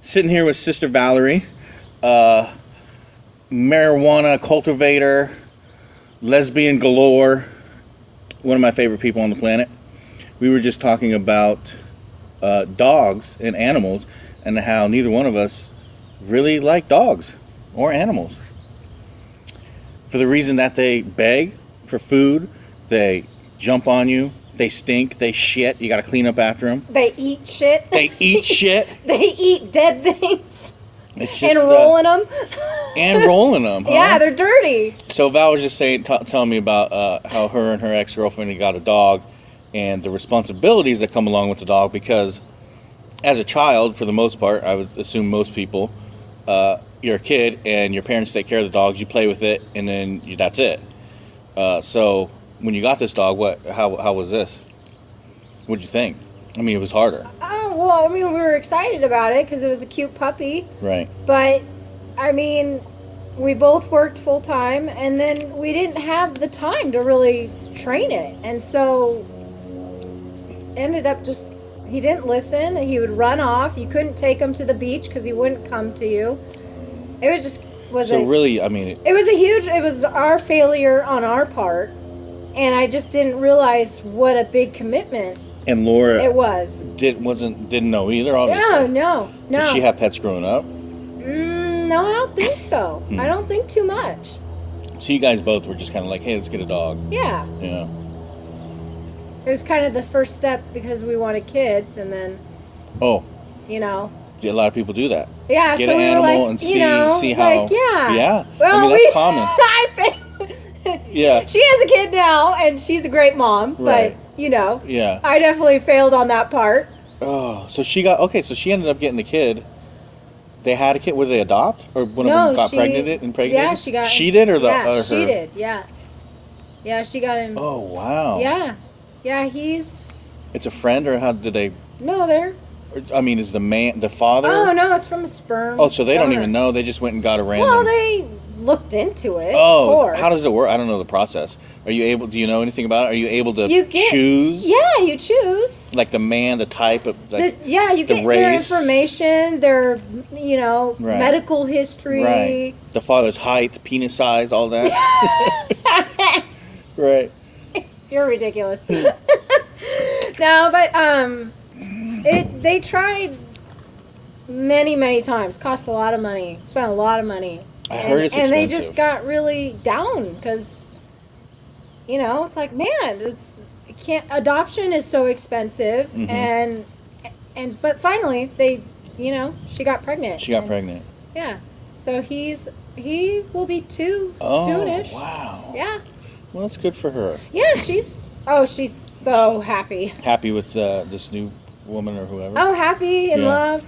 Sitting here with Sister Valerie, marijuana cultivator, lesbian galore, one of my favorite people on the planet. We were just talking about dogs and animals and how neither one of us really like dogs or animals. For the reason that they beg for food, they jump on you, they stink, they shit, you gotta clean up after them. They eat shit. They eat shit. They eat dead things. It's just, and rolling them. And rolling them, huh? Yeah, they're dirty. So Val was just telling me about how her and her ex-girlfriend got a dog and the responsibilities that come along with the dog, because as a child, for the most part, I would assume most people, you're a kid and your parents take care of the dogs, you play with it, and then that's it. So when you got this dog, how was this? What'd you think? I mean, it was harder. Oh, well, I mean, we were excited about it because it was a cute puppy. Right. But, I mean, we both worked full time, and then we didn't have the time to really train it. And so, ended up just, he didn't listen. He would run off. You couldn't take him to the beach because he wouldn't come to you. It was just, really, I mean... It was our failure on our part. And I just didn't realize what a big commitment and Laura it was. Didn't know either, obviously. No. Did she have pets growing up? No, I don't think so. I don't think too much. So you guys both were just kind of like, hey, let's get a dog. Yeah. Yeah. It was kind of the first step because we wanted kids, and then... Oh. You know... A lot of people do that. Yeah, get so an we animal were like, and see how... Like, yeah. Yeah. Well, I mean, that's common. Yeah. She has a kid now, and she's a great mom, right. But, you know, yeah. I definitely failed on that part. Oh, so she ended up getting a kid. They had a kid. Would they adopt? Or one of them got pregnant? Yeah, she got... She did, or the... Yeah, or she her? did, yeah. Yeah, she got him... Oh, wow. Yeah. Yeah, he's... It's a friend, or how did they... No, they're... I mean, is the father... Oh, no, it's from a sperm. Oh, so they don't even know. They just went and got a random... Well, they looked into it, of course. How does it work? I don't know the process. Do you know anything about it? Are you able to choose? Yeah, you choose. Like the man, the type of... Like you get race. Their information, their, medical history. Right. The father's height, penis size, all that. Right. You're ridiculous. No, but, they tried many times. Cost a lot of money. Spent a lot of money. I heard it's expensive. And they just got really down because, it's like, man, adoption is so expensive. Mm-hmm. But finally, she got pregnant. She got pregnant. Yeah. So he will be 2 soonish. Oh, wow. Yeah. Well, that's good for her. Yeah, she's so happy. Happy with this new woman or whoever? Oh, happy, in love.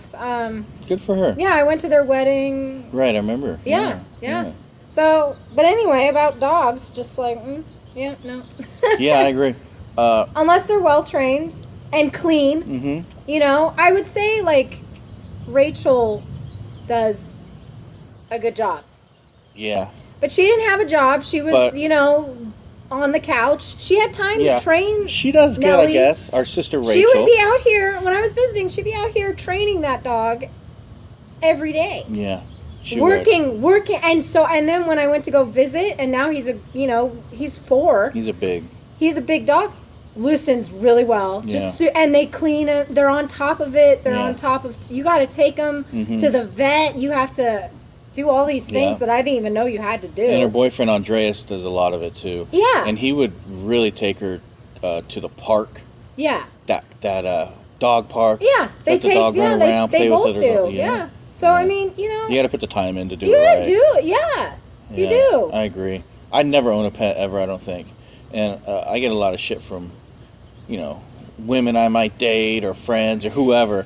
Good for her. Yeah, I went to their wedding. Right, I remember. Yeah. So, but anyway, about dogs, just like, no. Yeah, I agree. Unless they're well-trained and clean. Mm-hmm. I would say, like, Rachel does a good job. Yeah. But she didn't have a job. She was, on the couch. She had time to train. She does Nellie. good, I guess. Our sister Rachel. She would be out here, when I was visiting, she'd be out here training that dog every day. Yeah. Working. And then when I went to go visit, and now he's he's 4. He's a big dog. Listens really well. And they clean it. They're on top of it. They're on top of, you got to take them to the vet. You have to do all these things that I didn't even know you had to do. And her boyfriend Andreas does a lot of it too. Yeah. And he would really take her to the park. Yeah. That dog park. Yeah. Let the dog run around, they play both with it. do. Yeah. So I mean, you got to put the time in to do it right. You got to do it. Yeah. You do. I agree. I'd never own a pet ever, I don't think. And I get a lot of shit from, women I might date or friends or whoever.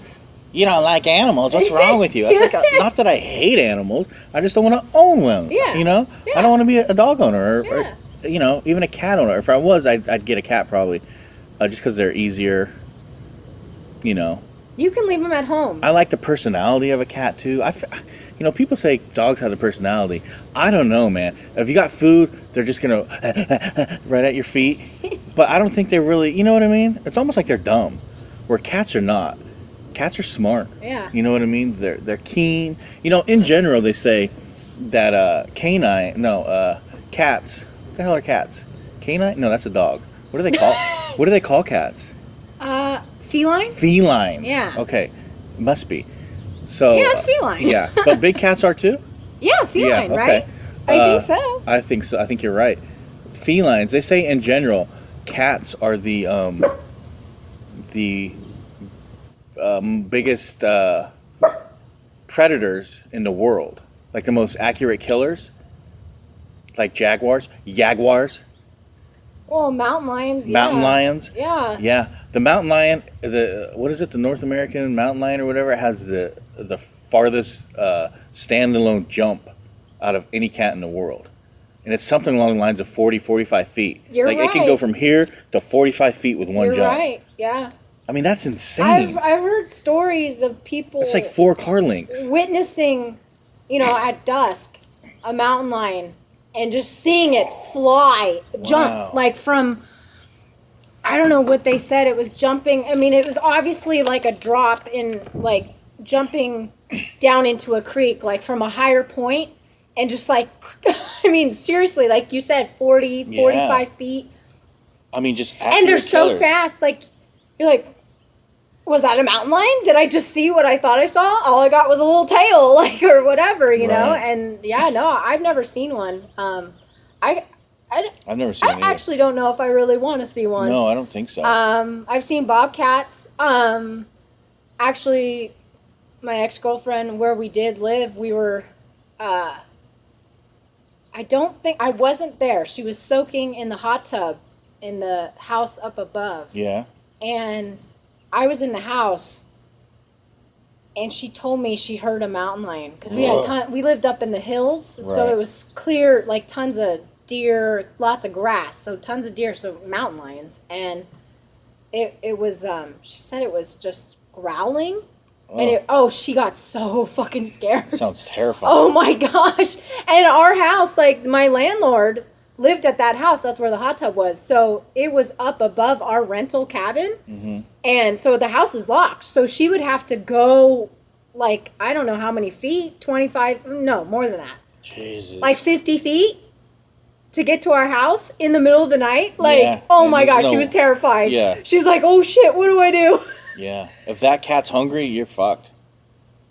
You don't like animals. What's wrong with you? It's like not that I hate animals. I just don't want to own one. Yeah. I don't want to be a dog owner or even a cat owner. If I was, I'd get a cat probably, just because they're easier. You can leave them at home. I like the personality of a cat too. People say dogs have the personality. I don't know, man. If you got food, they're just gonna right at your feet. But I don't think they're really. You know what I mean? It's almost like they're dumb, where cats are not. cats are smart. Yeah. You know what I mean? They're keen. You know, in general, they say that cats. What the hell are cats? Canine? No, that's a dog. What do they call? What do they call cats? Feline. Felines. Yeah. Okay, must be. So. Yeah, it's feline. Yeah, but big cats are too. Yeah, feline, yeah, okay. right? I think so. I think so. I think you're right. Felines. They say in general, cats are the biggest predators in the world. Like the most accurate killers. Like jaguars. Well, mountain lions. Mountain lions. Yeah. Yeah. The mountain lion. What is it? The North American mountain lion or whatever has the farthest standalone jump out of any cat in the world. And it's something along the lines of 40, 45 feet. You're right. It can go from here to 45 feet with one jump. You're right, yeah. I mean, that's insane. I've heard stories of people... It's like 4 car links. ...witnessing, at dusk, a mountain lion, and just seeing it fly, jump, like from... I don't know what they said. It was jumping... I mean, it was obviously like a drop in, like, jumping down into a creek, like from a higher point. And just like, I mean, seriously, like you said, 40, 45 feet. I mean, just and they're so fast. Like, you're like, was that a mountain lion? Did I just see what I thought I saw? All I got was a little tail, like, or whatever, you know? And yeah, no, I've never seen one. I've never seen one. I actually don't know if I really want to see one. No, I don't think so. I've seen bobcats. Actually, my ex-girlfriend, where we did live, we were, I wasn't there. She was soaking in the hot tub in the house up above. Yeah. And I was in the house, and she told me she heard a mountain lion. Because we lived up in the hills, so it was clear, like tons of deer, lots of grass, so tons of deer, so mountain lions. And it was, she said it was just growling. And she got so fucking scared. Sounds terrifying. Oh my gosh. And our house, like my landlord lived at that house. That's where the hot tub was. So it was up above our rental cabin. Mm-hmm. And so the house is locked. So she would have to go like, I don't know how many feet, 25, no, more than that. Jesus. Like 50 feet to get to our house in the middle of the night. Like, oh my gosh, she was terrified. Yeah. She's like, oh shit, what do I do? Yeah. If that cat's hungry, you're fucked.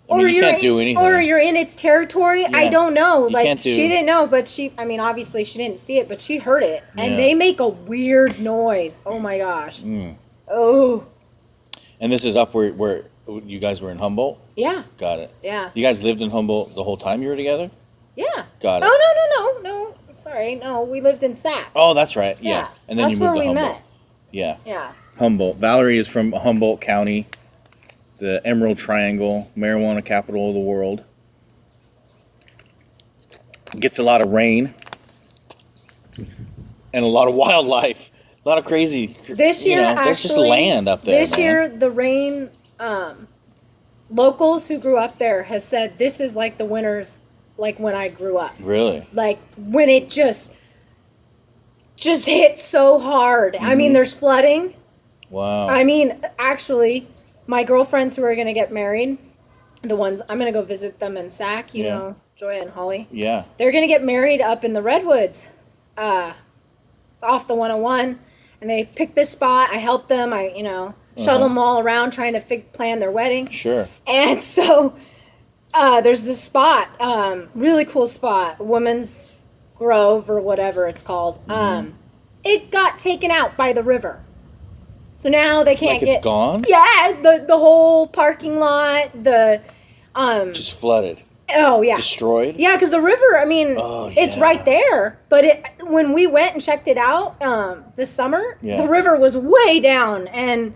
I mean, you can't do anything. Or you're in its territory. Yeah. I don't know. Like, she didn't know, but obviously she didn't see it, but she heard it. And they make a weird noise. Oh my gosh. Mm. Oh. And this is up where you guys were in Humboldt? Yeah. Got it. Yeah. You guys lived in Humboldt the whole time you were together? Yeah. Got it. Oh, no. Sorry. No, we lived in Sac. Oh, that's right. Yeah. And then you moved to Humboldt. That's where we met. Yeah. Yeah. Humboldt. Valerie is from Humboldt County. It's the Emerald Triangle, marijuana capital of the world. Gets a lot of rain and a lot of wildlife, a lot of crazy. This year, actually, there's just land up there. This year, the rain. Locals who grew up there have said this is like the winters, like when I grew up. Really? Like when it just hit so hard. Mm-hmm. I mean, there's flooding. Wow. I mean, actually, my girlfriends who are going to get married, the ones, I'm going to go visit them in Sac, you know, Joya and Holly. Yeah. They're going to get married up in the Redwoods. It's off the 101. And they picked this spot. I helped them. Shuttle them all around trying to plan their wedding. Sure. And so there's this spot, really cool spot, Women's Grove or whatever it's called. Mm-hmm. It got taken out by the river. So now they can't it's gone? Yeah, the whole parking lot, just flooded. Oh, yeah. Destroyed? Yeah, because the river, it's right there. But when we went and checked it out this summer, the river was way down. And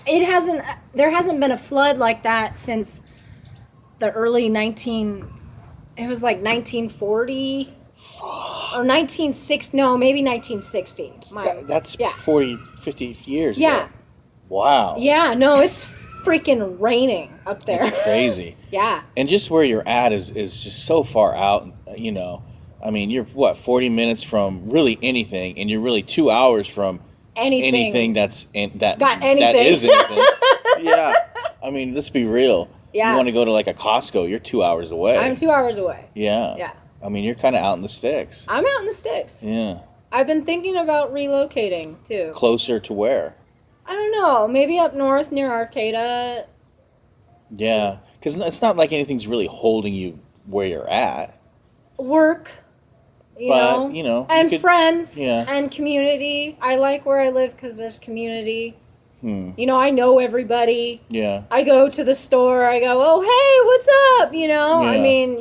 there hasn't been a flood like that since the early it was like 1940 or 1960, no, maybe 1960. That's 40, 50 years ago. Yeah. Wow. Yeah, no, it's freaking raining up there. It's crazy. Yeah. And just where you're at is just so far out, I mean, you're 40 minutes from really anything, and you're really 2 hours from anything that is anything. Yeah. I mean, let's be real. Yeah. You want to go to like a Costco, you're 2 hours away. I'm 2 hours away. Yeah. Yeah. I mean, you're kind of out in the sticks. I'm out in the sticks. Yeah. I've been thinking about relocating, too. Closer to where? I don't know. Maybe up north near Arcata. Yeah. Because it's not like anything's really holding you where you're at. Work. You know. And friends. Yeah. And community. I like where I live because there's community. You know, I know everybody. Yeah. I go to the store. I go, oh, hey, what's up? You know, yeah. I mean,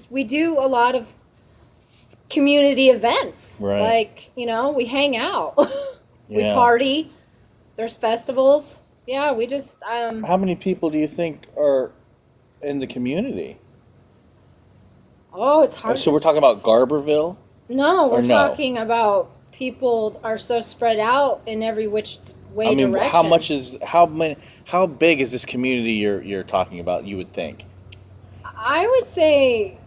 we do a lot of community events. Right. Like, you know, we hang out. We yeah. party. There's festivals. Yeah, we just... How many people do you think are in the community? Oh, it's hard. So we're talking about Garberville? No, we're talking about people are so spread out in every which way direction. How big is this community you're talking about, you would think? I would say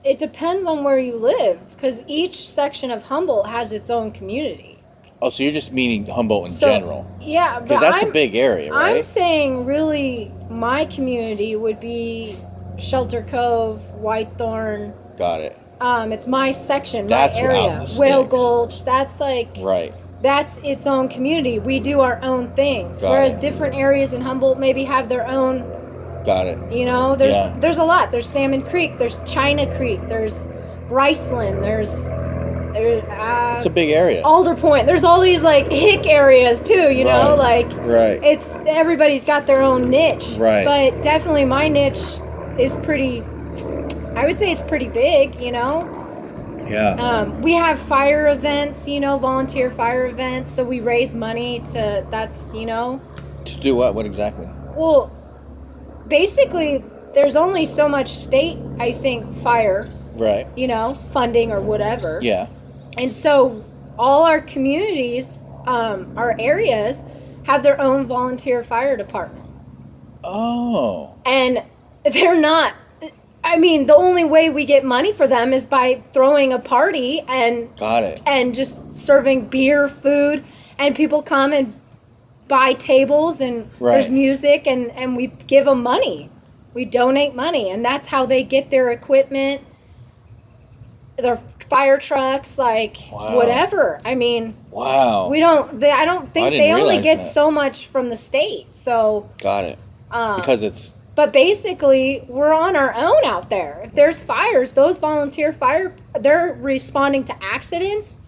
it depends on where you live, because each section of Humboldt has its own community. Oh, so you're just meaning Humboldt in general? Yeah, because that's a big area, right? I'm saying really my community would be Shelter Cove, Whitethorn. Got it. It's my section, that's my area. Whale Gulch. That's like right. That's its own community. We do our own things. Whereas different areas in Humboldt maybe have their own. Got it. You know, there's a lot. There's Salmon Creek. There's China Creek. There's Bryceland. There's it's a big area. Alder Point. There's all these like hick areas too. You know, like it's everybody's got their own niche. Right. But definitely my niche is pretty. I would say it's pretty big, you know? Yeah. We have fire events, you know, volunteer fire events. So we raise money to To do what? What exactly? Well, basically, there's only so much state, I think, fire. Right. You know, funding or whatever. Yeah. And so all our communities, our areas, have their own volunteer fire department. Oh. And they're not... I mean, the only way we get money for them is by throwing a party and got it, and just serving beer, food, and people come and buy tables and there's music and we give them money. We donate money, and that's how they get their equipment, their fire trucks, like whatever. I mean, we don't. I don't think they only get so much from the state. So got it because it's. But basically, we're on our own out there. If there's fires, those volunteer they're responding to accidents.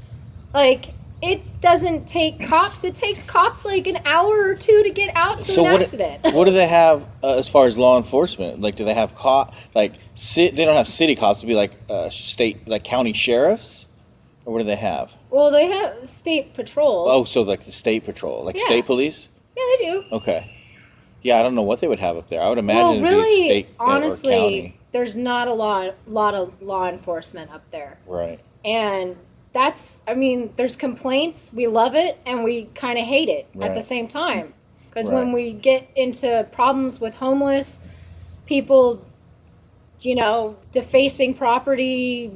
Like, it doesn't take cops. It takes cops like an hour or two to get out to an accident. What do they have as far as law enforcement? Like, do they have they don't have city cops, to be like state, like county sheriffs? Or what do they have? Well, they have state patrol. Oh, so like the state patrol, like state police? Yeah, they do. Okay. Yeah, I don't know what they would have up there. I would imagine really, it'd be state honestly, or county. There's not a lot of law enforcement up there. Right. And there's complaints. We love it, and we kind of hate it at the same time. Because when we get into problems with homeless people, you know, defacing property,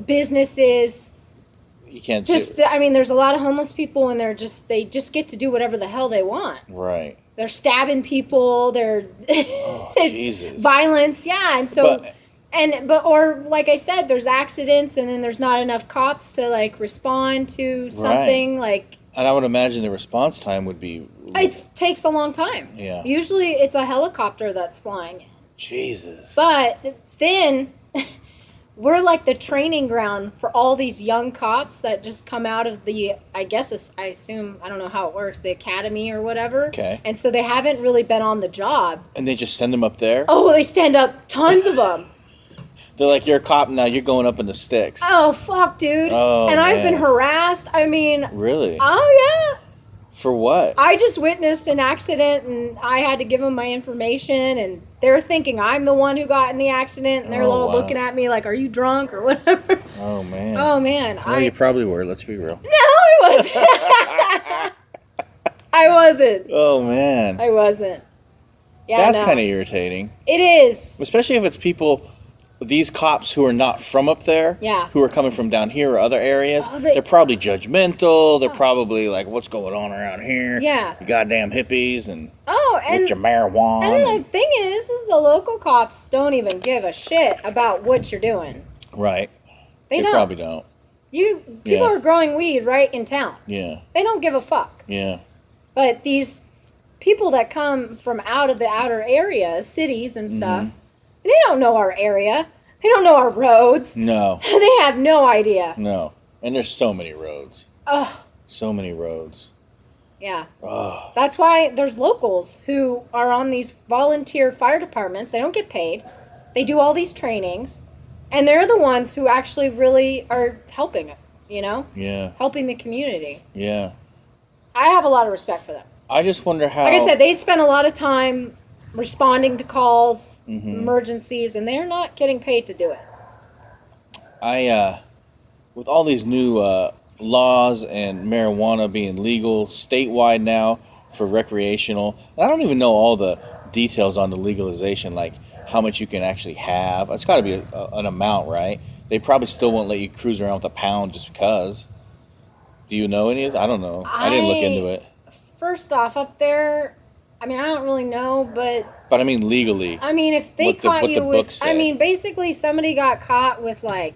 businesses. You can't there's a lot of homeless people, and they just get to do whatever the hell they want. Right. They're stabbing people. They're Jesus. Violence, and so or like I said, there's accidents, and then there's not enough cops to like respond to something like. And I would imagine the response time would be. It takes a long time. Yeah. Usually, it's a helicopter that's flying. Jesus. But then. We're like the training ground for all these young cops that just come out of I assume, I don't know how it works, the academy or whatever. Okay. And so they haven't really been on the job. And they just send them up there? Oh, they send up tons of them. They're like, you're a cop now, you're going up in the sticks. Oh, fuck, dude. Oh, and I've been harassed. I mean. Really? Oh, yeah. For what? I just witnessed an accident, and I had to give them my information, and they're thinking I'm the one who got in the accident, and they're all looking at me like, are you drunk or whatever? Oh, man. Oh, man. Well, you probably were. Let's be real. No, I wasn't. I wasn't. Oh, man. I wasn't. Yeah, that's kind of irritating. It is. Especially if it's people these cops who are not from up there, who are coming from down here or other areas, they're probably judgmental. They're probably like, what's going on around here? Yeah. You goddamn hippies and and with your marijuana. And the thing is the local cops don't even give a shit about what you're doing. Right. They don't. Probably don't. People are growing weed right in town. Yeah. They don't give a fuck. Yeah. But these people that come from out of the outer areas, cities and stuff, they don't know our area. They don't know our roads. No. They have no idea. No. And there's so many roads. Ugh. So many roads. Yeah. Ugh. That's why there's locals who are on these volunteer fire departments. They don't get paid. They do all these trainings. And they're the ones who actually really are helping it, you know? Yeah. Helping the community. Yeah. I have a lot of respect for them. I just wonder how... Like I said, they spend a lot of time responding to calls, emergencies, and they're not getting paid to do it. With all these new laws and marijuana being legal statewide now for recreational, I don't even know all the details on the legalization, like how much you can actually have. It's got to be an amount, right? They probably still won't let you cruise around with a pound just because. Do you know any of that? I don't know. I didn't look into it. First off, up there, I mean, I don't really know, but I mean, legally. I mean, if they caught you with, I mean, basically somebody got caught with like,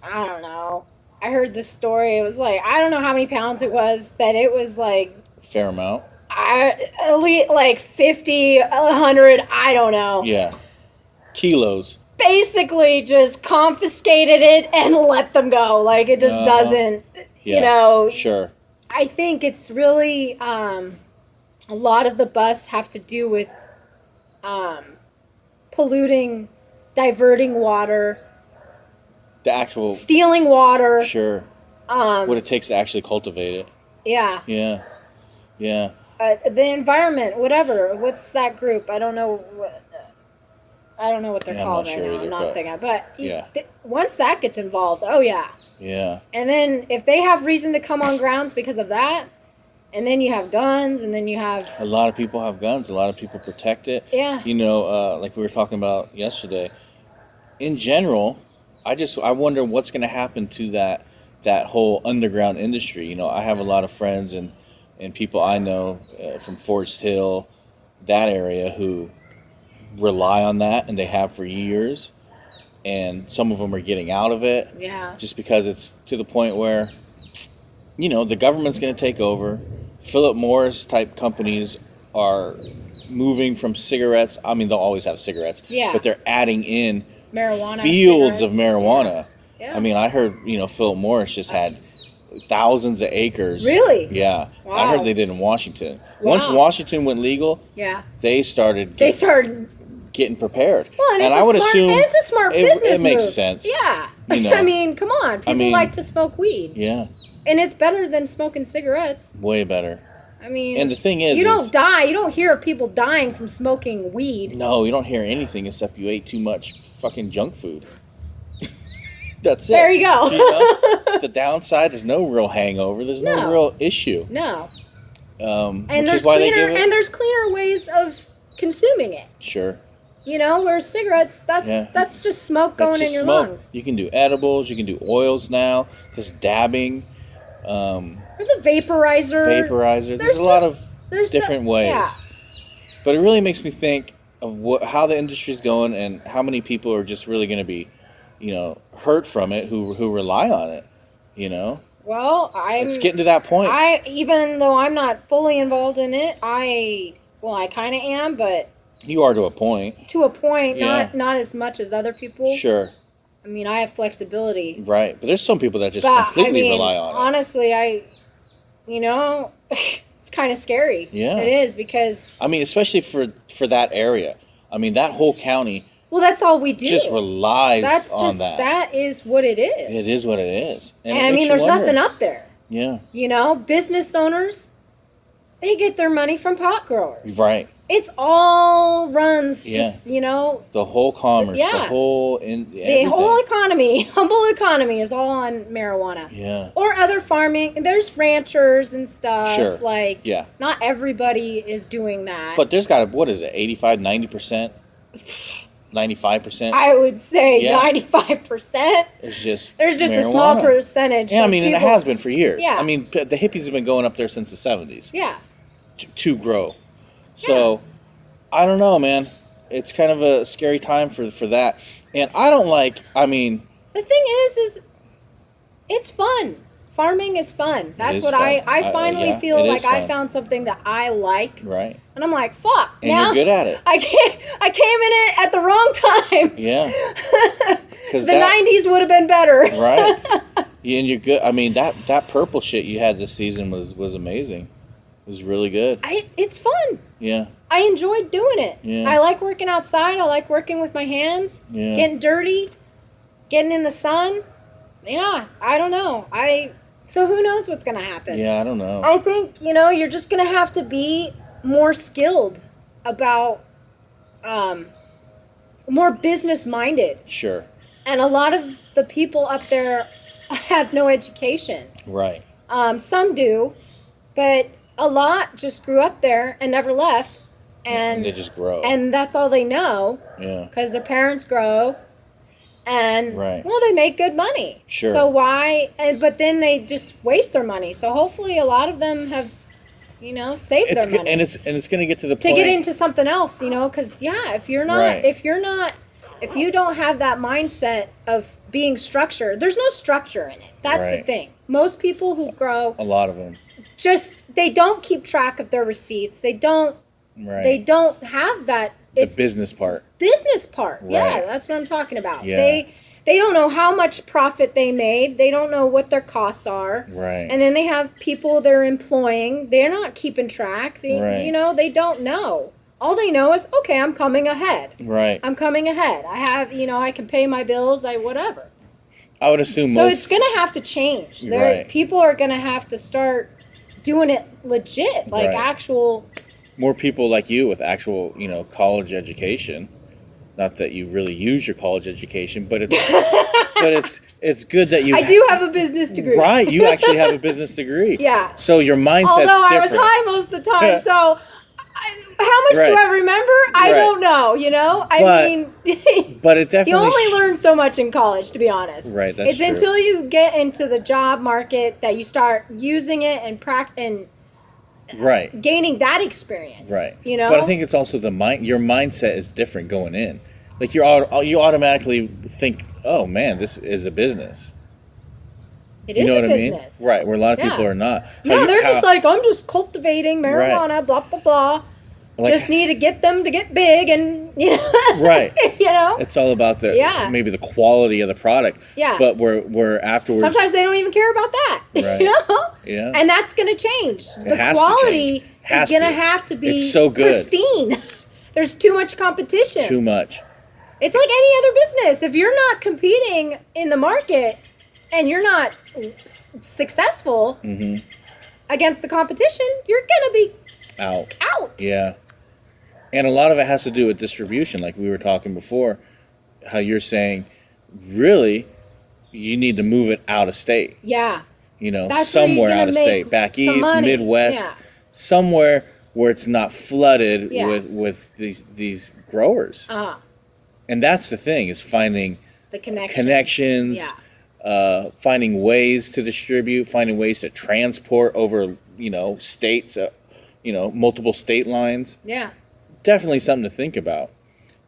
I don't know. I heard the story. It was like, I don't know how many pounds it was, but it was like... Fair amount. Like 50, 100, I don't know. Yeah. Kilos. Basically just confiscated it and let them go. Like, it just doesn't, you know. Sure. I think it's really, a lot of the busts have to do with polluting, diverting water. The actual... Stealing water. Sure. What it takes to actually cultivate it. Yeah. Yeah. Yeah. The environment, whatever. What's that group? I don't know what they're called right now. I'm not thinking. But once that gets involved, Yeah. And then if they have reason to come on grounds because of that, and then you have guns, and then you have... A lot of people have guns. A lot of people protect it. Yeah. You know, like we were talking about yesterday. In general, I wonder what's going to happen to that whole underground industry. You know, I have a lot of friends and people I know from Forest Hill, that area, who rely on that, and they have for years. And some of them are getting out of it. Yeah. Just because it's to the point where, you know, the government's going to take over. Philip Morris type companies are moving from cigarettes. I mean, they'll always have cigarettes. Yeah. But they're adding in marijuana fields of marijuana. Yeah. I mean, I heard, you know, Philip Morris just had thousands of acres. Really? Yeah. Wow. I heard they did in Washington. Wow. Once Washington went legal, they started getting prepared. Well, and I would assume it's a smart business it makes move. sense. Yeah. You know, I mean, come on. People like to smoke weed. Yeah. And it's better than smoking cigarettes. Way better. I mean, and the thing is, you don't die. You don't hear of people dying from smoking weed. No, you don't hear anything except you ate too much fucking junk food. That's it. There you go. You know? The downside, there's no real hangover. There's no real issue. No. And which is why there's cleaner ways of consuming it. Sure. You know, whereas cigarettes, that's just smoke going in your lungs. You can do edibles. You can do oils now. Just dabbing. Or the vaporizer. There's a lot of different ways. Yeah. But it really makes me think of how the industry's going and how many people are just really going to be, you know, hurt from it who rely on it, you know? Well, it's getting to that point. Even though I'm not fully involved in it, I kind of am, but... You are to a point. To a point, not as much as other people. Sure. I mean, I have flexibility. Right, but there's some people that just completely rely on it. Honestly, you know, it's kind of scary. Yeah. It is, because... I mean, especially for that area. I mean, that whole county... Well, that's all we do. Just relies on that. That is what it is. It is what it is. And I mean, there's nothing up there. Yeah. You know, business owners, they get their money from pot growers. Right. It's all runs just, you know. The whole commerce, the whole economy, Humboldt economy is all on marijuana. Yeah. Or other farming. There's ranchers and stuff. Sure. Like, not everybody is doing that. But there's got to, what is it, 85, 90%? 95%. I would say 95%. It's just there's just marijuana. A small percentage. Yeah, I mean, and it has been for years. Yeah. I mean, the hippies have been going up there since the 70s. Yeah. To grow. So, I don't know, man. It's kind of a scary time for that. And I don't like, I mean... The thing is it's fun. Farming is fun. That's what fun. I finally feel like I found something that I like. Right. And I'm like, fuck. And now you're good at it. I came in it at the wrong time. Yeah. The 90s would have been better. Right. Yeah, and you're good. I mean, that purple shit you had this season was amazing. It was really good. It's fun. Yeah. I enjoyed doing it. Yeah. I like working outside. I like working with my hands. Yeah. Getting dirty. Getting in the sun. Yeah. I don't know. So who knows what's going to happen? Yeah, I don't know. I think, you're just going to have to be more skilled about, more business-minded. Sure. And a lot of the people up there have no education. Right. Some do, but a lot just grew up there and never left. And they just grow. And that's all they know. Yeah. Because their parents grow. And, right. well, they make good money. Sure. So why, but then they just waste their money. So hopefully a lot of them have, saved their money. And it's going to get to the point. To get into something else, because, if you're not, right. if you don't have that mindset of being structured, there's no structure in it. That's right. the thing. Most people who grow. A lot of them. They don't keep track of their receipts. They don't. Right. They don't have that. It's the business part. Right. Yeah, that's what I'm talking about. Yeah. They don't know how much profit they made. They don't know what their costs are. Right. And then they have people they're employing. They're not keeping track. They they don't know. All they know is, okay, I'm coming ahead. Right. I'm coming ahead. I have, I can pay my bills, whatever. I would assume So it's going to have to change. Right. People are going to have to start doing it legit, like right. actual... More people like you with actual, college education. Not that you really use your college education, but it's good that you... I do have a business degree. Right, you actually have a business degree. Yeah. So your mindset's Although I different. was high most of the time, so... How much right. do I remember? I don't know, I mean... But it definitely... You only learn so much in college, to be honest. Right, that's true. It's until you get into the job market that you start using it and right. gaining that experience. Right. But I think it's also your mindset is different going in. Like you automatically think, oh man, this is a business. It is a business. I mean? Right, where a lot of people are not. They're just like, I'm just cultivating marijuana, right. blah, blah, blah. Like, just need to get them to get big and, Right. It's all about maybe the quality of the product. Yeah. But we're afterwards. Sometimes they don't even care about that. Right. Yeah. And that's going to change. The quality is going to have to be so good. Pristine. There's too much competition. Too much. It's like any other business. If you're not competing in the market and you're not successful mm-hmm. against the competition, you're going to be out. Yeah. And a lot of it has to do with distribution, like we were talking before, how you're saying, really, you need to move it out of state. Yeah. That's somewhere out of state, back east, Midwest, somewhere where it's not flooded with these growers. Uh-huh. And that's the thing, is finding the connections, finding ways to distribute, finding ways to transport over, states, multiple state lines. Yeah. Definitely something to think about.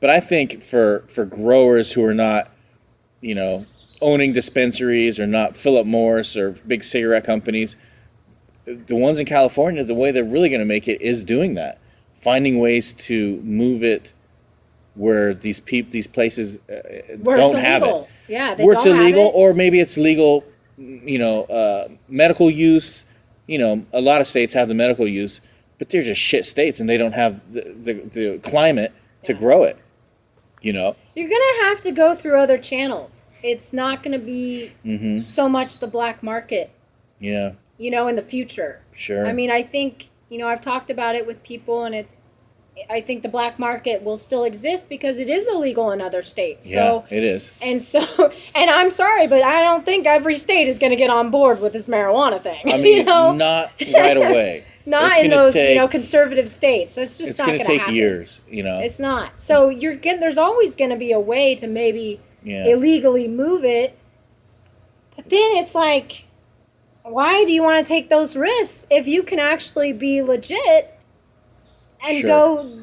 But I think for growers who are not, owning dispensaries or not Philip Morris or big cigarette companies, the ones in California, the way they're really going to make it is doing that. Finding ways to move it where these places don't have it. Yeah, where it's illegal, or maybe it's legal, medical use. A lot of states have the medical use, but they're just shit states, and they don't have the climate to grow it. You're going to have to go through other channels. It's not going to be mm-hmm. so much the black market. Yeah. In the future. Sure. I mean, I think, I've talked about it with people, and I think the black market will still exist because it is illegal in other states. Yeah, it is. And I'm sorry, but I don't think every state is going to get on board with this marijuana thing. I mean, not right away. not in those conservative states. That's just not going to happen. It's going to take years. It's not. So there's always going to be a way to maybe illegally move it, but then it's like, why do you want to take those risks if you can actually be legit and go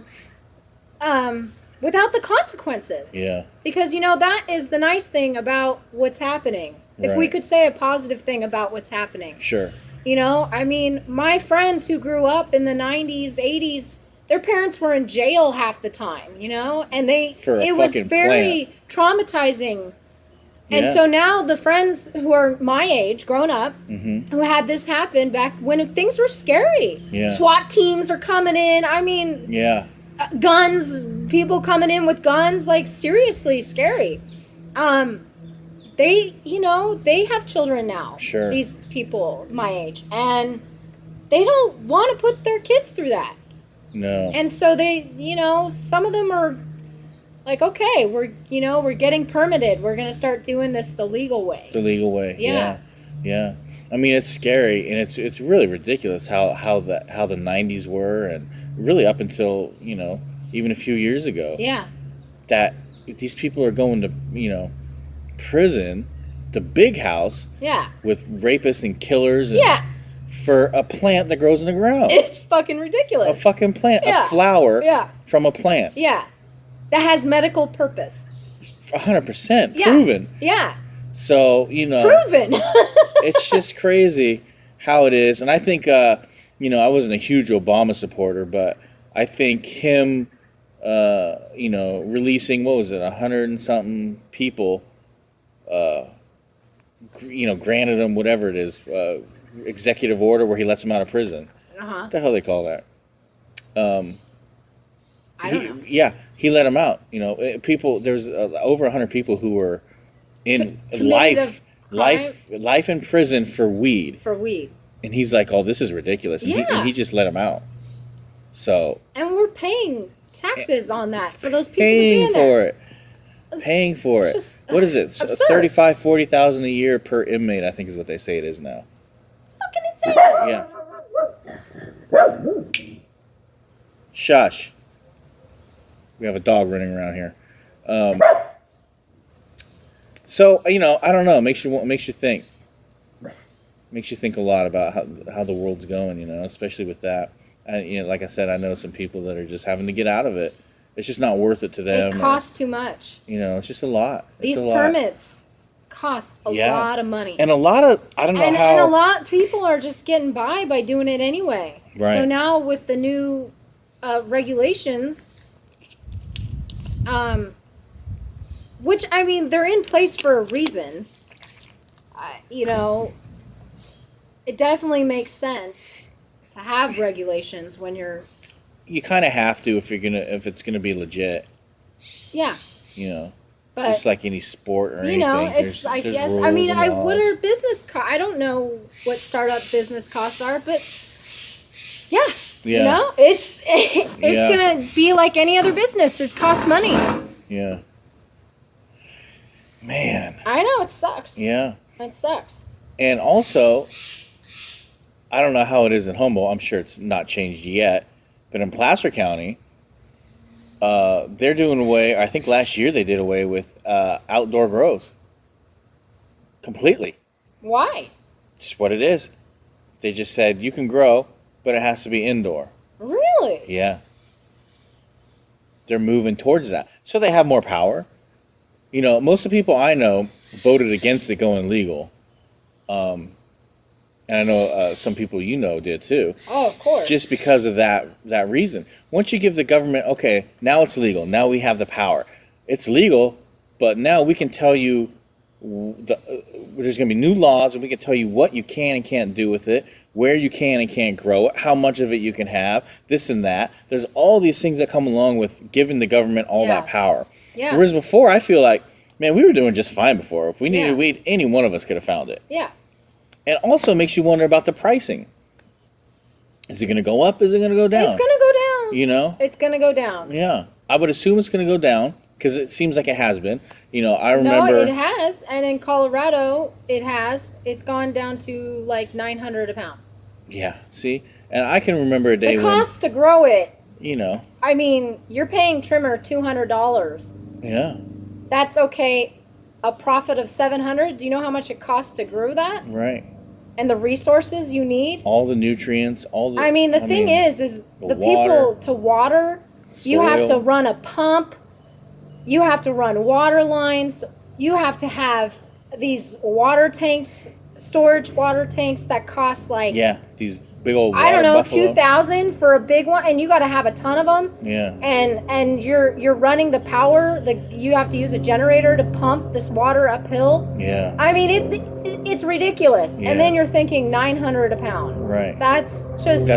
without the consequences? Yeah. Because, that is the nice thing about what's happening. If we could say a positive thing about what's happening. Sure. My friends who grew up in the 90s, 80s, their parents were in jail half the time, and it was very traumatizing. And so now the friends who are my age, grown up, who had this happen back when things were scary. Yeah. SWAT teams are coming in. Guns, people coming in with guns, like seriously scary. They have children now. Sure. These people my age, and they don't want to put their kids through that. No. And so they, some of them are like, okay, we're getting permitted. We're going to start doing this the legal way. The legal way. Yeah. Yeah. I mean, it's scary, and it's really ridiculous how the 90s were, and really up until, even a few years ago. Yeah. That these people are going to, prison, the big house. Yeah. With rapists and killers. And for a plant that grows in the ground. It's fucking ridiculous. A fucking plant. Yeah. A flower. Yeah. From a plant. Yeah. That has medical purpose. 100%. Yeah. Proven. Yeah. So, Proven. It's just crazy how it is. And I think, I wasn't a huge Obama supporter, but I think him, releasing, 100 and something people, granted them whatever it is, executive order where he lets them out of prison. What the hell they call that? I don't know. Yeah, he let them out. People. There's over 100 people who were in life in prison for weed. For weed. And he's like, "Oh, this is ridiculous," and he just let them out. So. And we're paying taxes on that for those people paying for it. Paying for it. What is it? Absurd. $40,000 a year per inmate, I think is what they say it is now. It's fucking insane. Yeah. Shush. We have a dog running around here. So, I don't know. Makes you think. Makes you think a lot about how the world's going, especially with that. Like I said, I know some people that are just having to get out of it. It's just not worth it to them. It costs too much. It's just a lot. These permits cost a lot of money. And a lot of, I don't know how. And a lot of people are just getting by doing it anyway. Right. So now with the new regulations, which, they're in place for a reason. It definitely makes sense to have regulations when you're... You kind of have to if it's gonna be legit. Yeah. But, just like any sport or anything. It's I guess what are business costs? I don't know what startup business costs are, but yeah. It's gonna be like any other business. It costs money. Yeah. Man. I know it sucks. Yeah. It sucks. And also, I don't know how it is in Humboldt. I'm sure it's not changed yet. But in Placer County, they're doing away, I think last year they did away with outdoor grows. Completely. Why? Just what it is. They just said, you can grow, but it has to be indoor. Really? Yeah. They're moving towards that. So they have more power. Most of the people I know voted against it going legal. And I know some people did too. Oh, of course. Just because of that reason. Once you give the government, okay, now it's legal. Now we have the power. It's legal, but now we can tell you there's going to be new laws, and we can tell you what you can and can't do with it, where you can and can't grow it, how much of it you can have, this and that. There's all these things that come along with giving the government all that power. Yeah. Whereas before, I feel like, man, we were doing just fine before. If we needed weed, any one of us could have found it. Yeah. And also makes you wonder about the pricing. Is it going to go up? Is it going to go down? It's going to go down. It's going to go down. Yeah. I would assume it's going to go down because it seems like it has been. I remember... No, it has. And in Colorado, it has. It's gone down to like $900 a pound. Yeah. See, and I can remember a day the cost to grow it. You know. I mean, you're paying trimmer $200. Yeah. That's okay. A profit of $700. Do you know how much it costs to grow that? Right. And the resources you need. All the nutrients. All the. I mean, the thing is the people to water. Soil. You have to run a pump. You have to run water lines. You have to have these water tanks, storage water tanks that cost like. Yeah, these big old. Water I don't know, buffalo. $2,000 for a big one, and you got to have a ton of them. Yeah. And you're running the power. You have to use a generator to pump this water uphill. Yeah. I mean, it's ridiculous. Yeah. And then you're thinking $900 a pound. Right. That's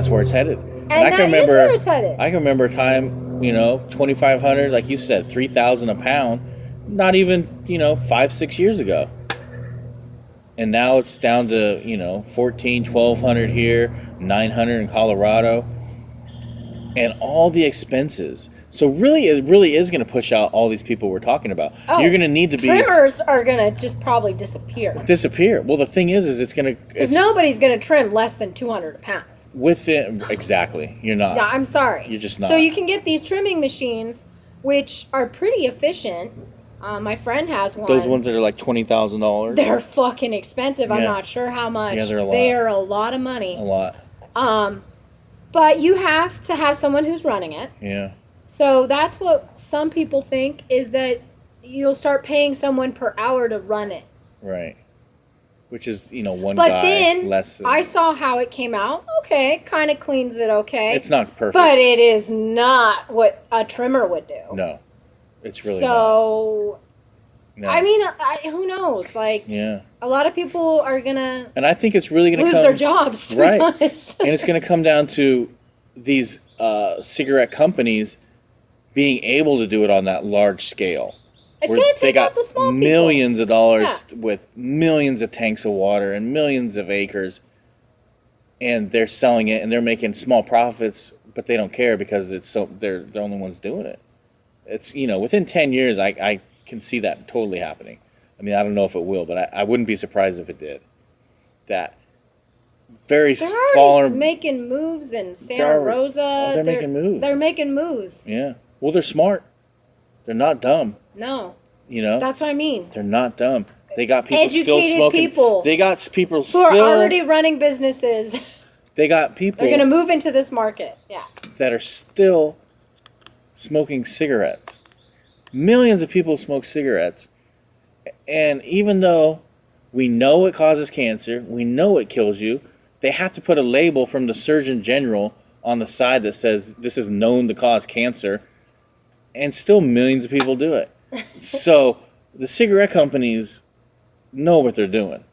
where it's headed. And I can remember, is where it's headed. I can remember a time, $2,500, like you said, $3,000 a pound. Not even 5-6 years ago. And now it's down to, $1,100 here, $900 in Colorado, and all the expenses. So it really is going to push out all these people we're talking about. Oh, you're going to need to be. Trimmers are going to just probably disappear. Well, the thing is it's going to. Because nobody's going to trim less than $200 a pound. Exactly. You're not. No, I'm sorry. You're just not. So you can get these trimming machines, which are pretty efficient. My friend has one. Those ones that are like $20,000. They're fucking expensive. Yeah. I'm not sure how much. Yeah, they're a lot. They are a lot of money. A lot. But you have to have someone who's running it. Yeah. So that's what some people think is that you'll start paying someone per hour to run it. Right. Which is, one but guy then less than... I saw how it came out. Okay, kind of cleans it okay. It's not perfect. But it is not what a trimmer would do. No. It's really not. No. I mean, who knows? Like, yeah. A lot of people are going to... And I think it's really going to lose their jobs, to be honest. And it's going to come down to these cigarette companies being able to do it on that large scale. It's going to take out the small people. Millions of dollars with millions of tanks of water and millions of acres. And they're selling it and they're making small profits, but they don't care because they're the only ones doing it. It's, within 10 years, I can see that totally happening. I mean, I don't know if it will, but I wouldn't be surprised if it did. That very they're making moves in Santa Rosa. They're making moves. They're making moves. Yeah. Well, they're smart. They're not dumb. No. That's what I mean. They're not dumb. They got people educated still smoking. People. They got people who are already running businesses. They got people. They're going to move into this market. Yeah. That are still smoking cigarettes. Millions of people smoke cigarettes. And even though we know it causes cancer, we know it kills you, they have to put a label from the Surgeon General on the side that says this is known to cause cancer. And still millions of people do it. So the cigarette companies know what they're doing.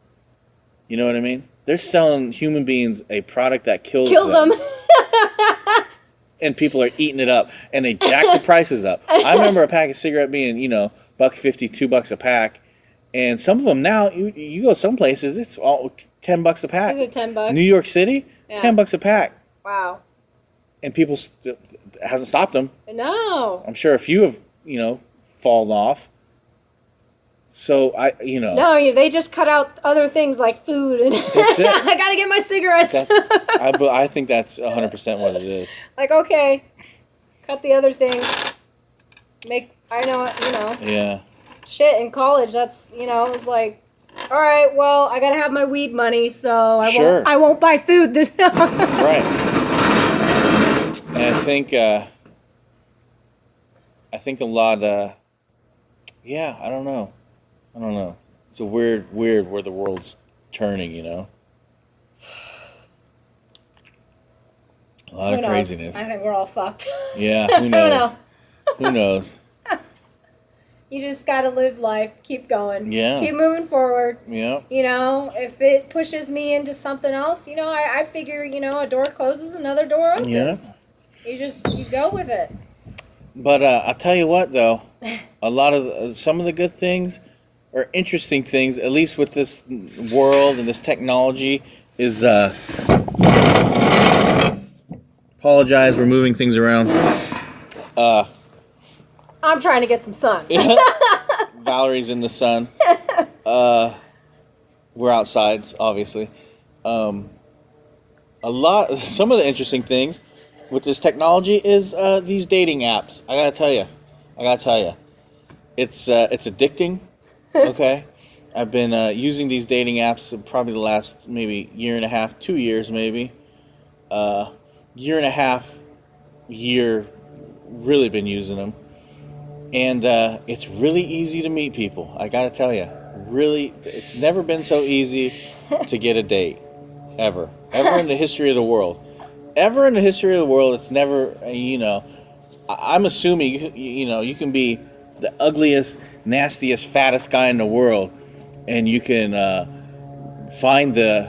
You know what I mean? They're selling human beings a product that kills them. And people are eating it up. And they jack the prices up. I remember a pack of cigarette being, $1.50, $2 a pack. And some of them now, you go some places, it's all $10 a pack. Is it $10? New York City, $10 a pack. Wow. And people hasn't stopped them. No. I'm sure a few have, fallen off. So No, they just cut out other things like food and that's it. I gotta get my cigarettes. I think that's 100% what it is. Like, okay, cut the other things. Yeah. Shit, in college, that's, it was like, all right, well, I gotta have my weed money, so I won't buy food this time. Right. And I think a lot, I don't know. It's a weird where the world's turning, A lot of craziness. I think we're all fucked. Yeah, who knows? Who knows? You just gotta live life, keep going. Yeah. Keep moving forward. Yeah. If it pushes me into something else, I figure, a door closes, another door opens. Yeah. You go with it. But I'll tell you what, though, some of the good things or interesting things, at least with this world and this technology, is apologize, we're moving things around. I'm trying to get some sun. Valerie's in the sun. We're outside, obviously. Some of the interesting things with this technology is these dating apps. I gotta tell you, it's addicting. Okay, I've been using these dating apps probably the last maybe year and a half, 2 years maybe, year and a half, year, really been using them, and it's really easy to meet people. I gotta tell you, really, it's never been so easy to get a date, ever in the history of the world. Ever in the history of the world, it's never, I'm assuming, you can be the ugliest, nastiest, fattest guy in the world, and you can find the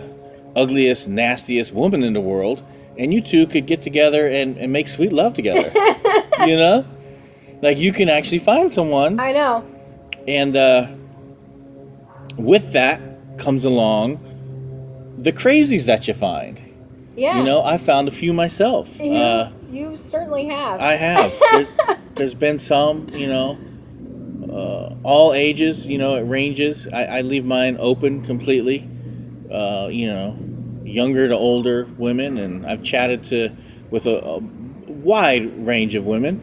ugliest, nastiest woman in the world, and you two could get together and make sweet love together. Like, you can actually find someone. I know. And with that comes along the crazies that you find. Yeah. I found a few myself. You certainly have. I have. There's been some, all ages, it ranges. I leave mine open completely. Younger to older women, and I've chatted with a wide range of women.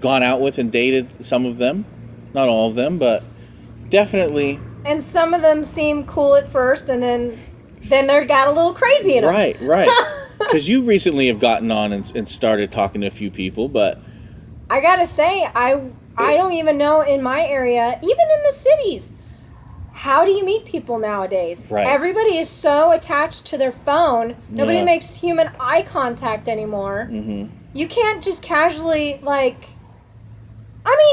Gone out with and dated some of them, not all of them, but definitely. And some of them seem cool at first, and then they got a little crazy in them. Right. Because you recently have gotten on and started talking to a few people, but I gotta say, I don't even know in my area, even in the cities, how do you meet people nowadays? Right. Everybody is so attached to their phone. Nobody makes human eye contact anymore. Mm-hmm. You can't just casually,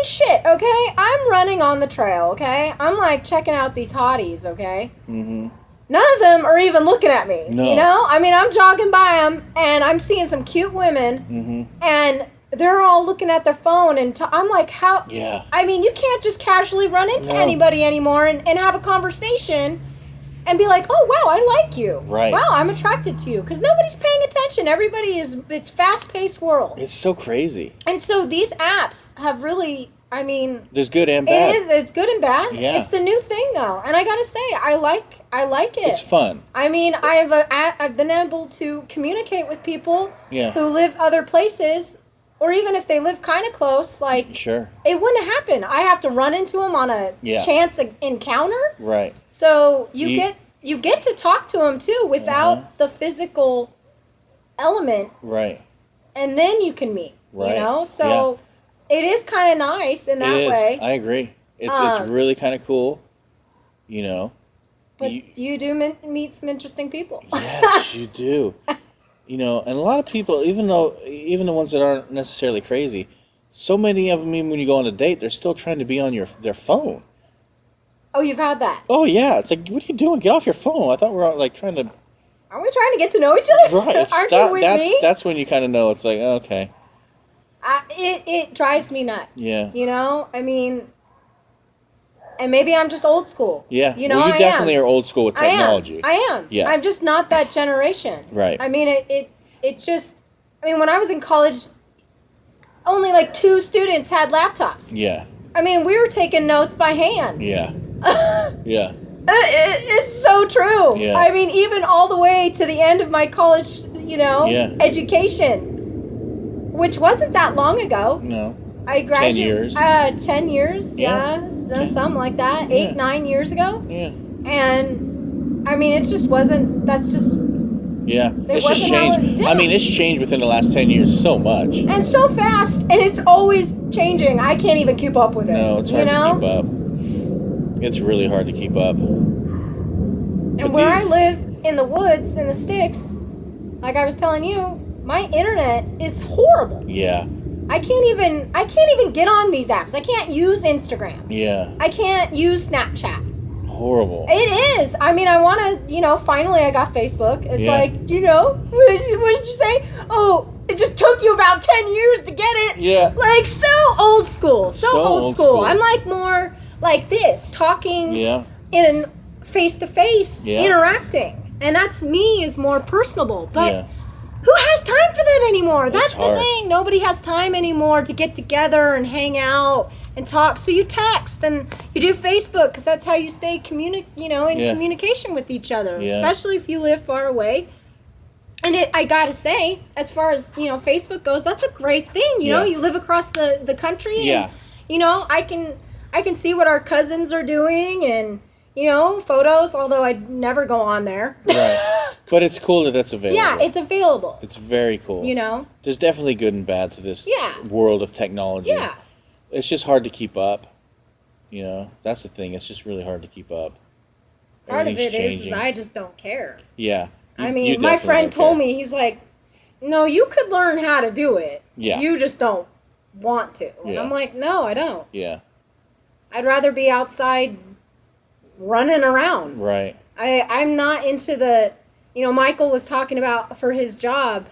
shit, okay? I'm running on the trail, okay? I'm, checking out these hotties, okay? Mm-hmm. None of them are even looking at me, No. I'm jogging by them, and I'm seeing some cute women, and they're all looking at their phone, and I'm like, how? Yeah. You can't just casually run into anybody anymore and have a conversation and be like, oh, wow, I like you. Right. Wow, I'm attracted to you. Because nobody's paying attention. It's fast-paced world. It's so crazy. And so these apps have really, there's good and bad. It's good and bad. Yeah. It's the new thing, though. And I got to say, I like it. It's fun. I've been able to communicate with people who live other places, or even if they live kind of close, Sure. It wouldn't happen. I have to run into them on a chance encounter. Right. So you get to talk to them too without the physical element. Right. And then you can meet. Right. So it is kind of nice in that way. I agree. It's really kind of cool. But you do meet some interesting people. Yes, you do. And a lot of people, even the ones that aren't necessarily crazy, so many of them, even when you go on a date, they're still trying to be on their phone. Oh, you've had that? Oh, yeah. It's like, what are you doing? Get off your phone. I thought we were trying to... Are we trying to get to know each other? Right. Aren't you with me? That's when you kind of know. It's like, okay. It drives me nuts. Yeah. And maybe I'm just old school. Yeah. You definitely are old school with technology. I am. Yeah. I'm just not that generation. Right. It just... when I was in college, only 2 students had laptops. Yeah. We were taking notes by hand. Yeah. Yeah. It's so true. Yeah. Even all the way to the end of my college, education, which wasn't that long ago. No. I graduated. 10 years. 10 years, yeah. Something like that. 8, 9 years ago. Yeah. And, it just wasn't, that's just... Yeah. It's just changed. It's changed within the last 10 years so much. And so fast, and it's always changing. I can't even keep up with it. No, it's hard to keep up. It's really hard to keep up. And where I live in the woods, in the sticks, like I was telling you, my internet is horrible. Yeah. I can't even get on these apps. I can't use Instagram. Yeah. I can't use Snapchat. Horrible. It is. I want to, finally I got Facebook. It's what did you say? Oh, it just took you about 10 years to get it. Yeah. So old school. So old school. I'm more like this, talking in face-to-face, interacting. And that's me is more personable. But Who has time for that anymore? That's the hard. thing. Nobody has time anymore to get together and hang out and talk. So you text and you do Facebook because that's how you stay in communication with each other, especially if you live far away. And I gotta say, as far as Facebook goes, that's a great thing. You know, you live across the country, and I can see what our cousins are doing and photos. Although I'd never go on there. Right. But it's cool that that's available. Yeah, it's available. It's very cool. There's definitely good and bad to this world of technology. Yeah. It's just hard to keep up. That's the thing. It's just really hard to keep up. Part of it is I just don't care. Yeah. I mean, my friend told me, he's like, no, you could learn how to do it. Yeah. You just don't want to. And I'm like, no, I don't. Yeah. I'd rather be outside running around. Right. I'm not into the... Michael was talking about for his job,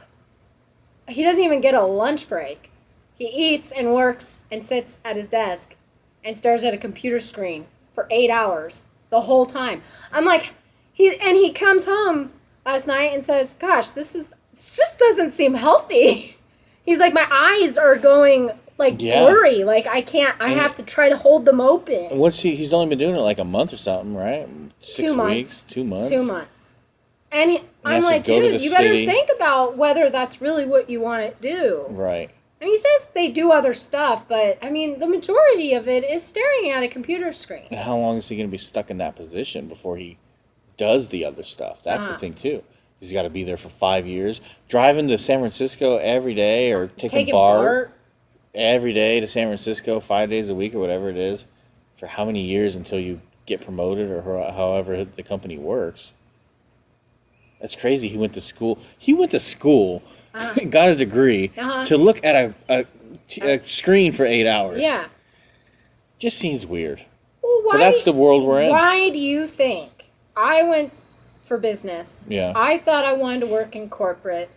he doesn't even get a lunch break. He eats and works and sits at his desk and stares at a computer screen for 8 hours the whole time. I'm like, he comes home last night and says, gosh, this just doesn't seem healthy. He's like, my eyes are going blurry. Like I have to try to hold them open. And he's only been doing it like a month or something, right? 6 weeks, 2 months. 2 months. And I'm like, dude, you better think about whether that's really what you want to do. Right. And he says they do other stuff, but, I mean, the majority of it is staring at a computer screen. And how long is he going to be stuck in that position before he does the other stuff? That's the thing, too. He's got to be there for 5 years. Driving to San Francisco every day or taking BART every day to San Francisco 5 days a week or whatever it is. For how many years until you get promoted or however the company works? That's crazy. He went to school. Got a degree to look at a screen for 8 hours. Yeah. Just seems weird. Well, but that's the world we're in. Why do you think I went for business? Yeah. I thought I wanted to work in corporate,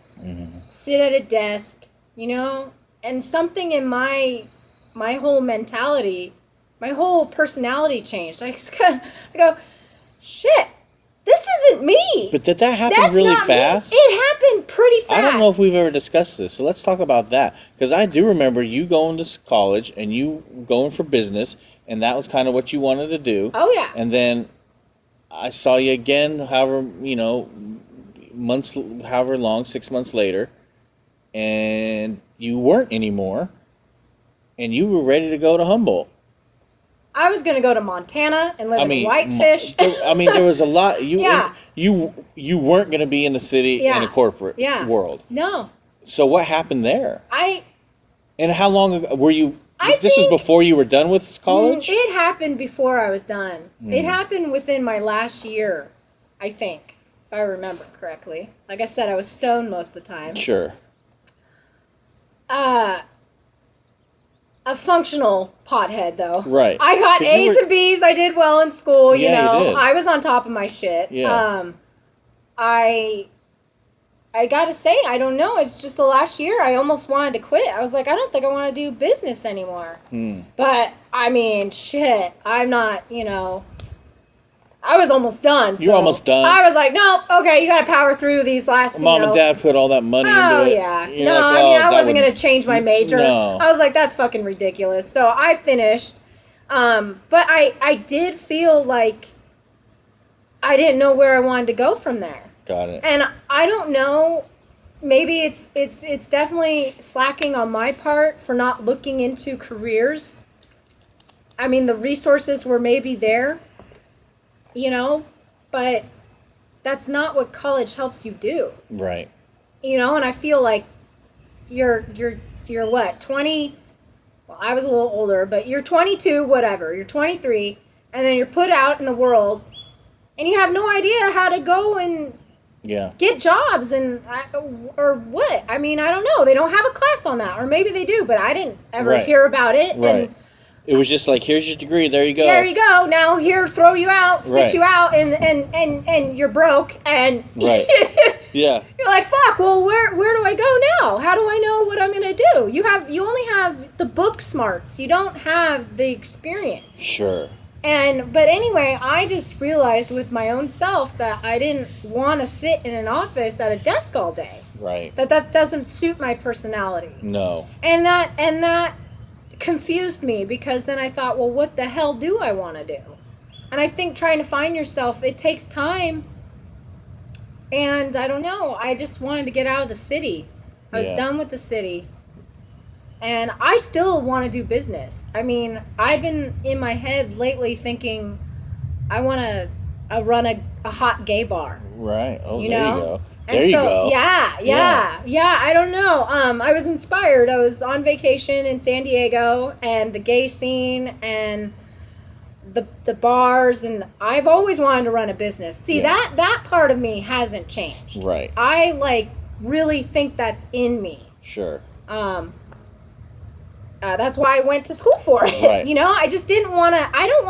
sit at a desk, and something in my whole mentality, my whole personality changed. I go, shit. This isn't me. But did that happen really fast? Me. It happened pretty fast. I don't know if we've ever discussed this, so let's talk about that. Because I do remember you going to college and you going for business, and that was kind of what you wanted to do. Oh, yeah. And then I saw you again, however long, 6 months later, and you weren't anymore, and you were ready to go to Humboldt. I was going to go to Montana and live in Whitefish. There was a lot. You weren't going to be in the city in a corporate world. No. So what happened there? And how long ago were you? This is before you were done with college? It happened before I was done. It happened within my last year, I think, if I remember correctly. Like I said, I was stoned most of the time. Sure. A functional pothead, though. Right. I got A's and B's. I did well in school, you know. You did. I was on top of my shit. Yeah. I gotta say, I don't know. It's just the last year I almost wanted to quit. I was like, I don't think I want to do business anymore. But, I mean, shit. I'm not, I was almost done. You're almost done. I was like, no, okay, you got to power through these last. Mom and Dad put all that money into it. Oh yeah, I wasn't gonna change my major. No. I was like, that's fucking ridiculous. So I finished, but I did feel like I didn't know where I wanted to go from there. Got it. And I don't know. Maybe it's definitely slacking on my part for not looking into careers. I mean, the resources were maybe there. But that's not what college helps you do. Right. And I feel like you're what, 20? Well, I was a little older, but you're 22, whatever. You're 23, and then you're put out in the world, and you have no idea how to go and get jobs or what. I mean, I don't know. They don't have a class on that, or maybe they do, but I didn't ever hear about it. Right. And it was just like, here's your degree, there you go. There you go. Now here, throw you out, spit you out, and you're broke, and you're like, fuck. Well, where do I go now? How do I know what I'm gonna do? You only have the book smarts. You don't have the experience. Sure. But anyway, I just realized with my own self that I didn't want to sit in an office at a desk all day. Right. That doesn't suit my personality. No. And that confused me, because then I thought, well, what the hell do I want to do? And I think trying to find yourself, it takes time. And I don't know, I just wanted to get out of the city. I was done with the city. And I still want to do business. I mean, I've been in my head lately thinking I want to run a hot gay bar. Right. Oh, you there know? you go. And there you so, go. Yeah. I don't know. I was inspired. I was on vacation in San Diego, and the gay scene and the bars, and I've always wanted to run a business. See, that part of me hasn't changed. Right. I really think that's in me. Sure. That's why I went to school for it. Right. You know, I just didn't want to. I don't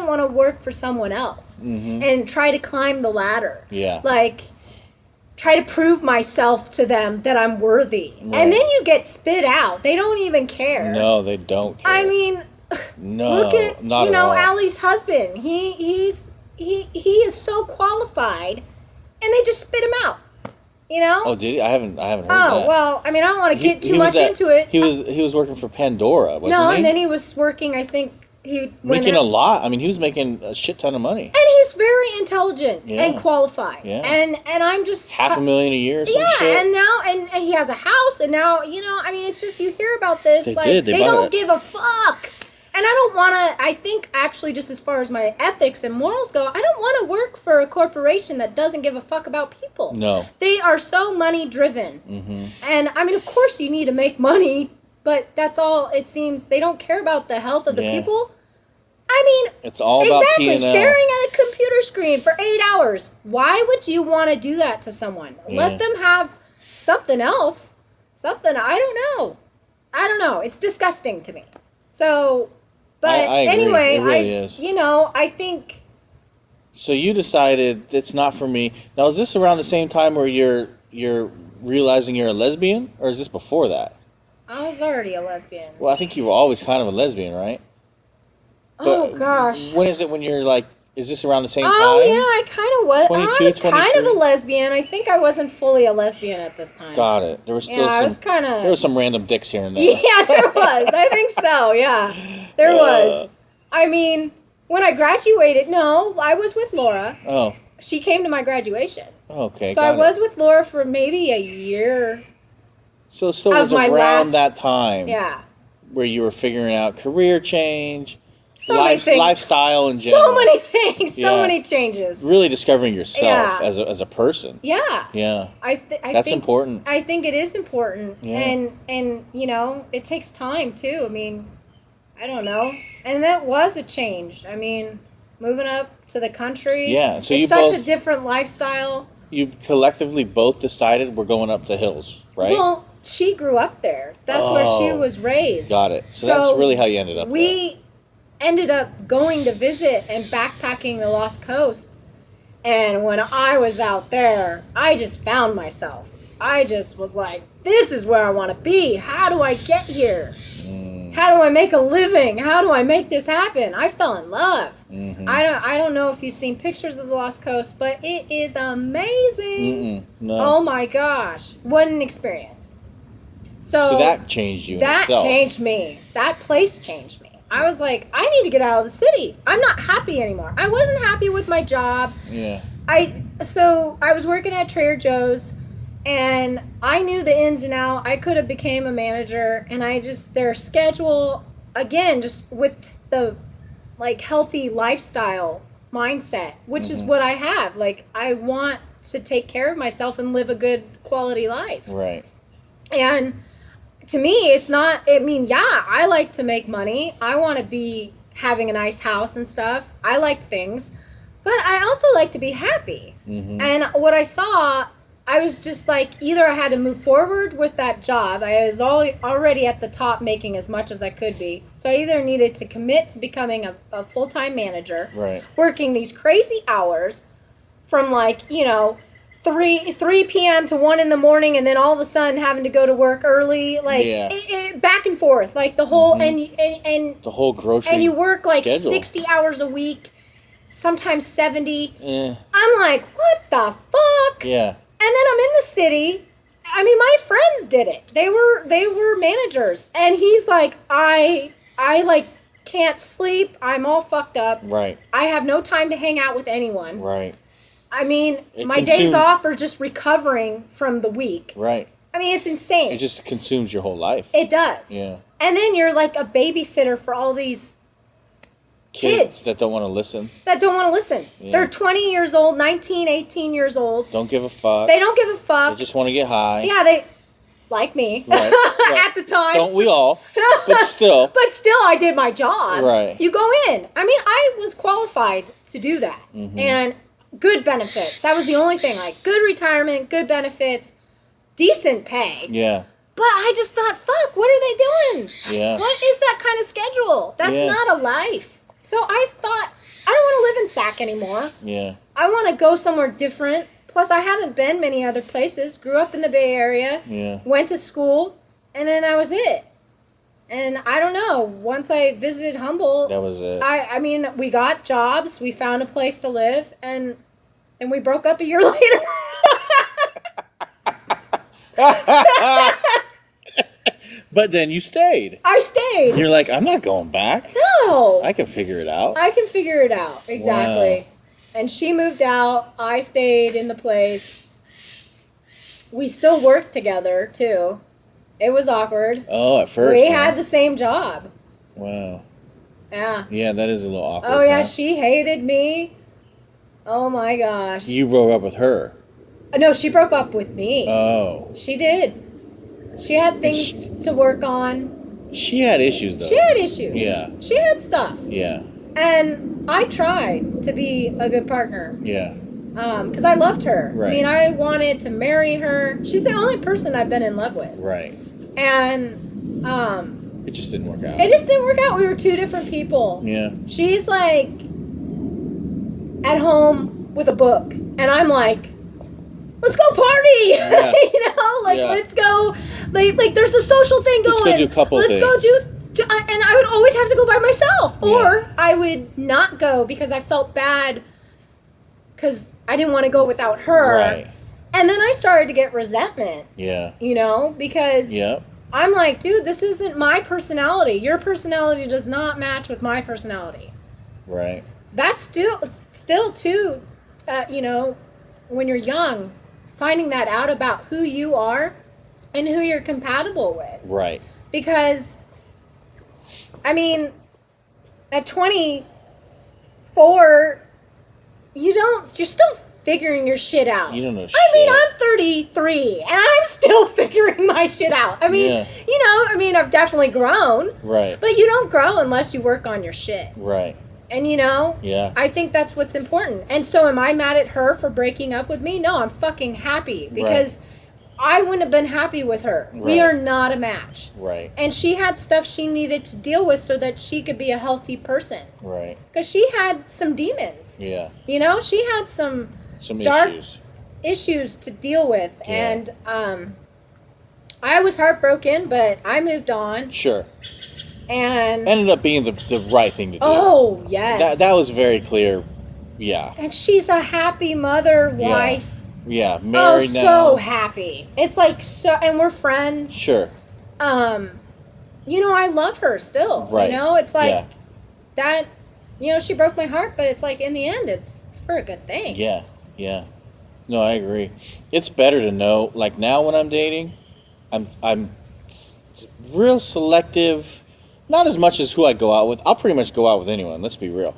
want to work for someone else and try to climb the ladder. Yeah. Try to prove myself to them that I'm worthy. Right. And then you get spit out. They don't even care. No, they don't care. I mean, no, look at not at all. Allie's husband. He is so qualified, and they just spit him out. You know? Oh, did he? I haven't heard that. Oh, well, I mean, I don't want to get too much into it. He was working for Pandora, wasn't he? No, and then he was working, I think, making a lot. I mean, he was making a shit ton of money. And he's very intelligent and qualified. Yeah. And I'm just $500,000 a year or some shit. Yeah, and now and he has a house, and now, you know, I mean, it's just, you hear about this, they don't give a fuck. And I don't want to, I think, actually, just as far as my ethics and morals go, I don't want to work for a corporation that doesn't give a fuck about people. No. They are so money-driven. Mm-hmm. And, I mean, of course you need to make money, but that's all, it seems, they don't care about the health of the people. I mean, it's all about P&L. Staring at a computer screen for 8 hours. Why would you want to do that to someone? Yeah. Let them have something else. Something, I don't know. It's disgusting to me. So... But I agree. anyway, it really is. You know, I think. So you decided it's not for me. Now, is this around the same time where you're realizing you're a lesbian, or is this before that? I was already a lesbian. Well, I think you were always kind of a lesbian, right? Oh gosh. When is it when you're like? Is this around the same time? Oh yeah, I kind of was. 22, I was 23? kind of a lesbian. I think I wasn't fully a lesbian at this time. Got it. There was still there was some random dicks here and there. Yeah, there was. I think so. Yeah, there was. I mean, when I graduated, no, I was with Laura. Oh. She came to my graduation. Okay. So I was with Laura for maybe a year. So it still was around that time. Yeah. Where you were figuring out career change. Lifestyle in general. So many things. So many changes. Really discovering yourself as a person. Yeah. Yeah. I think important. I think it is important. Yeah. And you know, it takes time too. I mean, I don't know. And that was a change. I mean, moving up to the country. Yeah. So it's such a different lifestyle. You collectively both decided we're going up the hills, right? Well, she grew up there. That's where she was raised. Got it. So that's really how you ended up there. Ended up going to visit and backpacking the Lost Coast, and when I was out there, I just found myself. I just was like, this is where I want to be. How do I get here? How do I make a living? How do I make this happen? I fell in love. Mm-hmm. I don't know if you've seen pictures of the Lost Coast, but it is amazing. No. Oh my gosh, what an experience. So that changed you. That changed me. That place changed me. I was like, I need to get out of the city. I'm not happy anymore. I wasn't happy with my job. Yeah. So I was working at Trader Joe's, and I knew the ins and outs. I could have became a manager, and their schedule, again, just with the healthy lifestyle mindset, which is what I have. Like, I want to take care of myself and live a good quality life. Right. And to me, it's not, I mean, yeah, I like to make money. I want to be having a nice house and stuff. I like things. But I also like to be happy. Mm-hmm. And what I saw, I was just like, either I had to move forward with that job. I was already at the top making as much as I could be. So I either needed to commit to becoming a full-time manager, right, working these crazy hours from 3 p.m. to 1 in the morning, and then all of a sudden having to go to work early, back and forth, the whole and the whole grocery, and you work schedule. 60 hours a week, sometimes 70. I'm like, what the fuck? Yeah. And then I'm in the city, I mean, my friends did it. They were managers, and he's like, I like can't sleep. I'm all fucked up. Right. I have no time to hang out with anyone. Right. I mean, my days off are just recovering from the week. Right. I mean, it's insane. It just consumes your whole life. It does. Yeah. And then you're like a babysitter for all these kids that don't want to listen. Yeah. They're 20 years old, 19, 18 years old. Don't give a fuck. They don't give a fuck. They just want to get high. Yeah, they like me. Right. At the time. Don't we all? But still. But still, I did my job. Right. You go in. I mean, I was qualified to do that. Mm-hmm. And good benefits. That was the only thing. Like, good retirement, good benefits, decent pay. Yeah. But I just thought, fuck, what are they doing? Yeah. What is that kind of schedule? That's not a life. So I thought, I don't want to live in Sac anymore. Yeah. I want to go somewhere different. Plus, I haven't been many other places. Grew up in the Bay Area. Yeah. Went to school. And then that was it. And I don't know. Once I visited Humboldt. That was it. I mean, we got jobs. We found a place to live. And then we broke up a year later. But then you stayed. I stayed. You're like, I'm not going back. No. I can figure it out. Exactly. Wow. And she moved out. I stayed in the place. We still worked together, too. It was awkward. Oh, at first. We had the same job. Wow. Yeah. Yeah, that is a little awkward. Oh, yeah. Huh? She hated me. Oh, my gosh. You broke up with her. No, she broke up with me. Oh. She did. She had things to work on. She had issues, though. She had issues. Yeah. She had stuff. Yeah. And I tried to be a good partner. Yeah. Because I loved her. Right. I mean, I wanted to marry her. She's the only person I've been in love with. Right. And it just didn't work out. It just didn't work out. We were two different people. Yeah. She's like at home with a book, and I'm like, let's go party. Yeah. You know, like let's go. Like there's the social thing going. Let's go do a couple things. Let's go do. And I would always have to go by myself, or I would not go because I felt bad because I didn't want to go without her. Right. And then I started to get resentment. Yeah. You know, because I'm like, dude, this isn't my personality. Your personality does not match with my personality. Right. That's still too, you know, when you're young, finding that out about who you are and who you're compatible with. Right. Because, I mean, at 24, you're still figuring your shit out. You don't know shit. I mean, I'm 33, and I'm still figuring my shit out. I mean, you know, I've definitely grown. Right. But you don't grow unless you work on your shit. Right. And, you know, I think that's what's important. And so am I mad at her for breaking up with me? No, I'm fucking happy because I wouldn't have been happy with her. Right. We are not a match. Right. And she had stuff she needed to deal with so that she could be a healthy person. Right. Because she had some demons. Yeah. You know, she had some dark issues to deal with. Yeah. And I was heartbroken, but I moved on. Sure. And ended up being the right thing to do. Oh, yes. That was very clear. Yeah. And she's a happy mother, wife. Yeah, married now. Oh, so happy. It's like and we're friends. Sure. You know, I love her still. Right. You know, it's like that, you know, she broke my heart, but it's like in the end it's for a good thing. Yeah. Yeah. No, I agree. It's better to know, like now when I'm dating, I'm real selective. Not as much as who I go out with. I'll pretty much go out with anyone. Let's be real.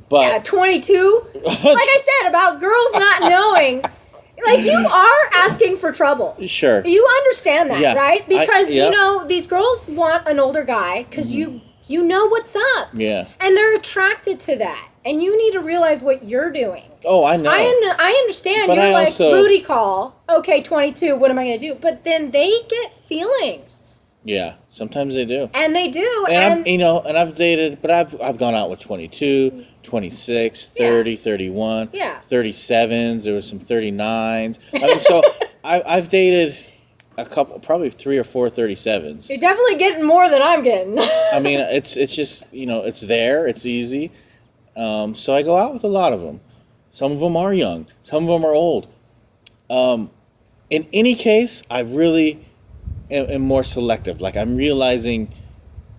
But 22. Like I said about girls not knowing. Like you are asking for trouble. Sure. You understand that, right? Because you know these girls want an older guy because you know what's up. Yeah. And they're attracted to that. And you need to realize what you're doing. Oh, I know. I understand. But you're like booty call. Okay, 22. What am I going to do? But then they get feelings. Yeah, sometimes they do. And they do. And I've dated, but I've gone out with 22, 26, 30, 31, 37s. There was some 39s. I mean, so I've dated a couple, probably 3 or 4 37s. You're definitely getting more than I'm getting. I mean, it's just, you know, it's there. It's easy. So I go out with a lot of them. Some of them are young. Some of them are old. in any case, I really am more selective. Like, I'm realizing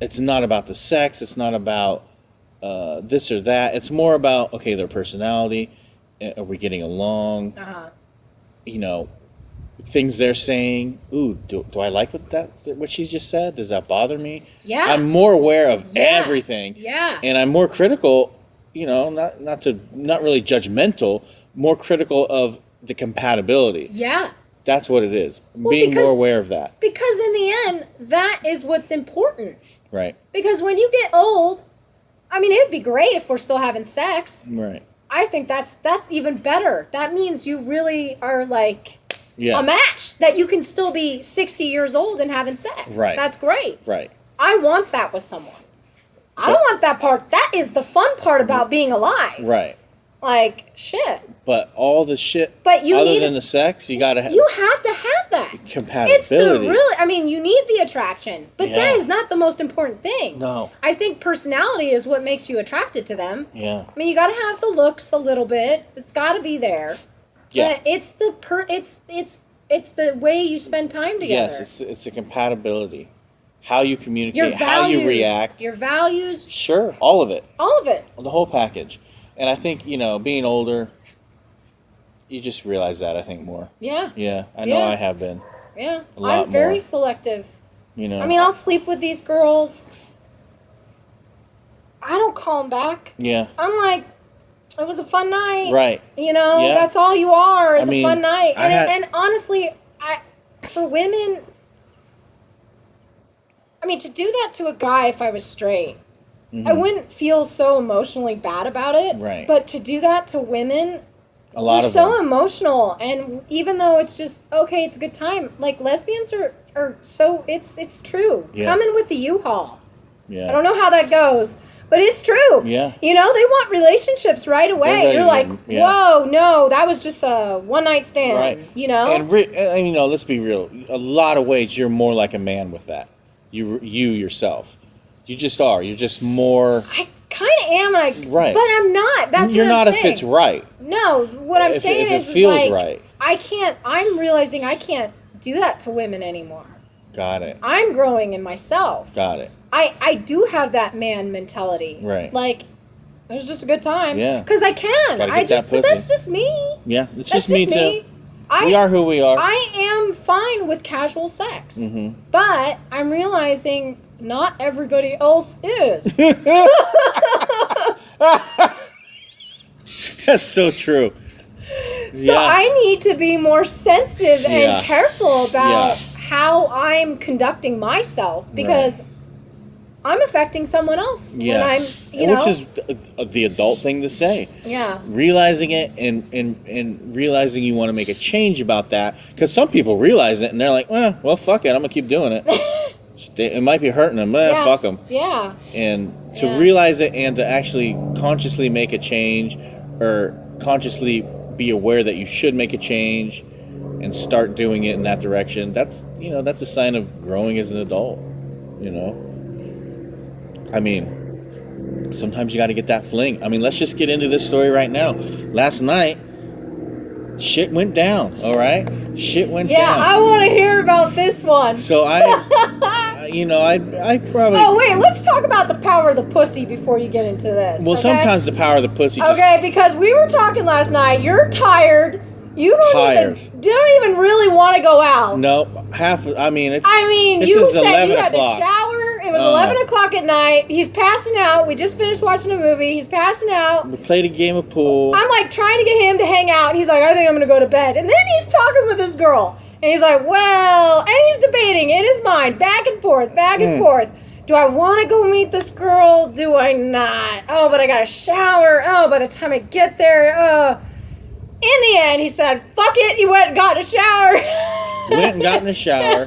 it's not about the sex. It's not about this or that. It's more about, okay, their personality. Are we getting along? You know, things they're saying. Ooh, do I like what she just said? Does that bother me? Yeah. I'm more aware of everything. Yeah. And I'm more critical, you know, not really judgmental, more critical of the compatibility. Yeah. That's what it is. Being more aware of that. Because in the end, that is what's important. Right. Because when you get old, I mean, it'd be great if we're still having sex. Right. I think that's even better. That means you really are like a match, that you can still be 60 years old and having sex. Right. That's great. Right. I want that with someone. I don't want that part. That is the fun part about being alive. Right. Like, shit. But all the shit but you other than the sex, you gotta have. You have to have that. Compatibility. It's the really, I mean, you need the attraction, but that is not the most important thing. No. I think personality is what makes you attracted to them. Yeah. I mean, you gotta have the looks a little bit. It's gotta be there. Yeah. But it's the way you spend time together. Yes, it's a compatibility. How you communicate, how you react. Your values. Sure, all of it. All of it. The whole package. And I think, you know, being older, you just realize that, I think, more. Yeah. Yeah, I know I have been. Yeah. A lot I'm very more. selective. You know. I mean, I'll sleep with these girls. I don't call them back. Yeah. I'm like, it was a fun night. Right. You know, that's all you are is a fun night. And honestly, for women, I mean, to do that to a guy if I was straight, I wouldn't feel so emotionally bad about it. Right. But to do that to women, a lot we're of so them. emotional. And even though it's just, okay, it's a good time, like lesbians are so, it's true. Yeah. Coming with the U-Haul. Yeah. I don't know how that goes, but it's true. Yeah. You know, they want relationships right away. You're like, whoa, no, that was just a one-night stand. Right. You know? And you know, let's be real. A lot of ways, you're more like a man with that. You yourself. You just are. You're just more. I kind of am, right. But I'm not. That's you're what not I'm saying. if it's right. No, what I'm saying if is, it feels like, right. I can't. I'm realizing I can't do that to women anymore. Got it. I'm growing in myself. Got it. I do have that man mentality. Right. Like, it was just a good time. Yeah. Because I can. But that's just me. Yeah, it's That's just me too. We are who we are. I am fine with casual sex. Mm-hmm. But I'm realizing not everybody else is. That's so true. So I need to be more sensitive and careful about how I'm conducting myself, because I'm affecting someone else when I'm, you know. Which is the adult thing to say. Yeah. Realizing it and realizing you want to make a change about that. Because some people realize it and they're like, well, fuck it. I'm going to keep doing it. It might be hurting them. Fuck them. Yeah. And to realize it and to actually consciously make a change, or consciously be aware that you should make a change and start doing it in that direction, that's a sign of growing as an adult, you know. I mean, sometimes you got to get that fling. I mean, let's just get into this story right now. Last night, shit went down, all right? Shit went down. Yeah, I want to hear about this one. So I probably... Oh, wait, let's talk about the power of the pussy before you get into this. Well, sometimes the power of the pussy just... Okay, because we were talking last night. You're tired. You don't even really want to go out. No, this you is said 11 you had o'clock. to shower. It was 11 o'clock at night. He's passing out. We just finished watching a movie. He's passing out. We played a game of pool. I'm like trying to get him to hang out. And he's like, I think I'm going to go to bed. And then he's talking with this girl. And he's like, well, and he's debating in his mind, back and forth, back and forth. Do I want to go meet this girl? Do I not? Oh, but I got to shower. Oh, by the time I get there, in the end, he said, fuck it. He went and got in a shower. Went and got in the shower.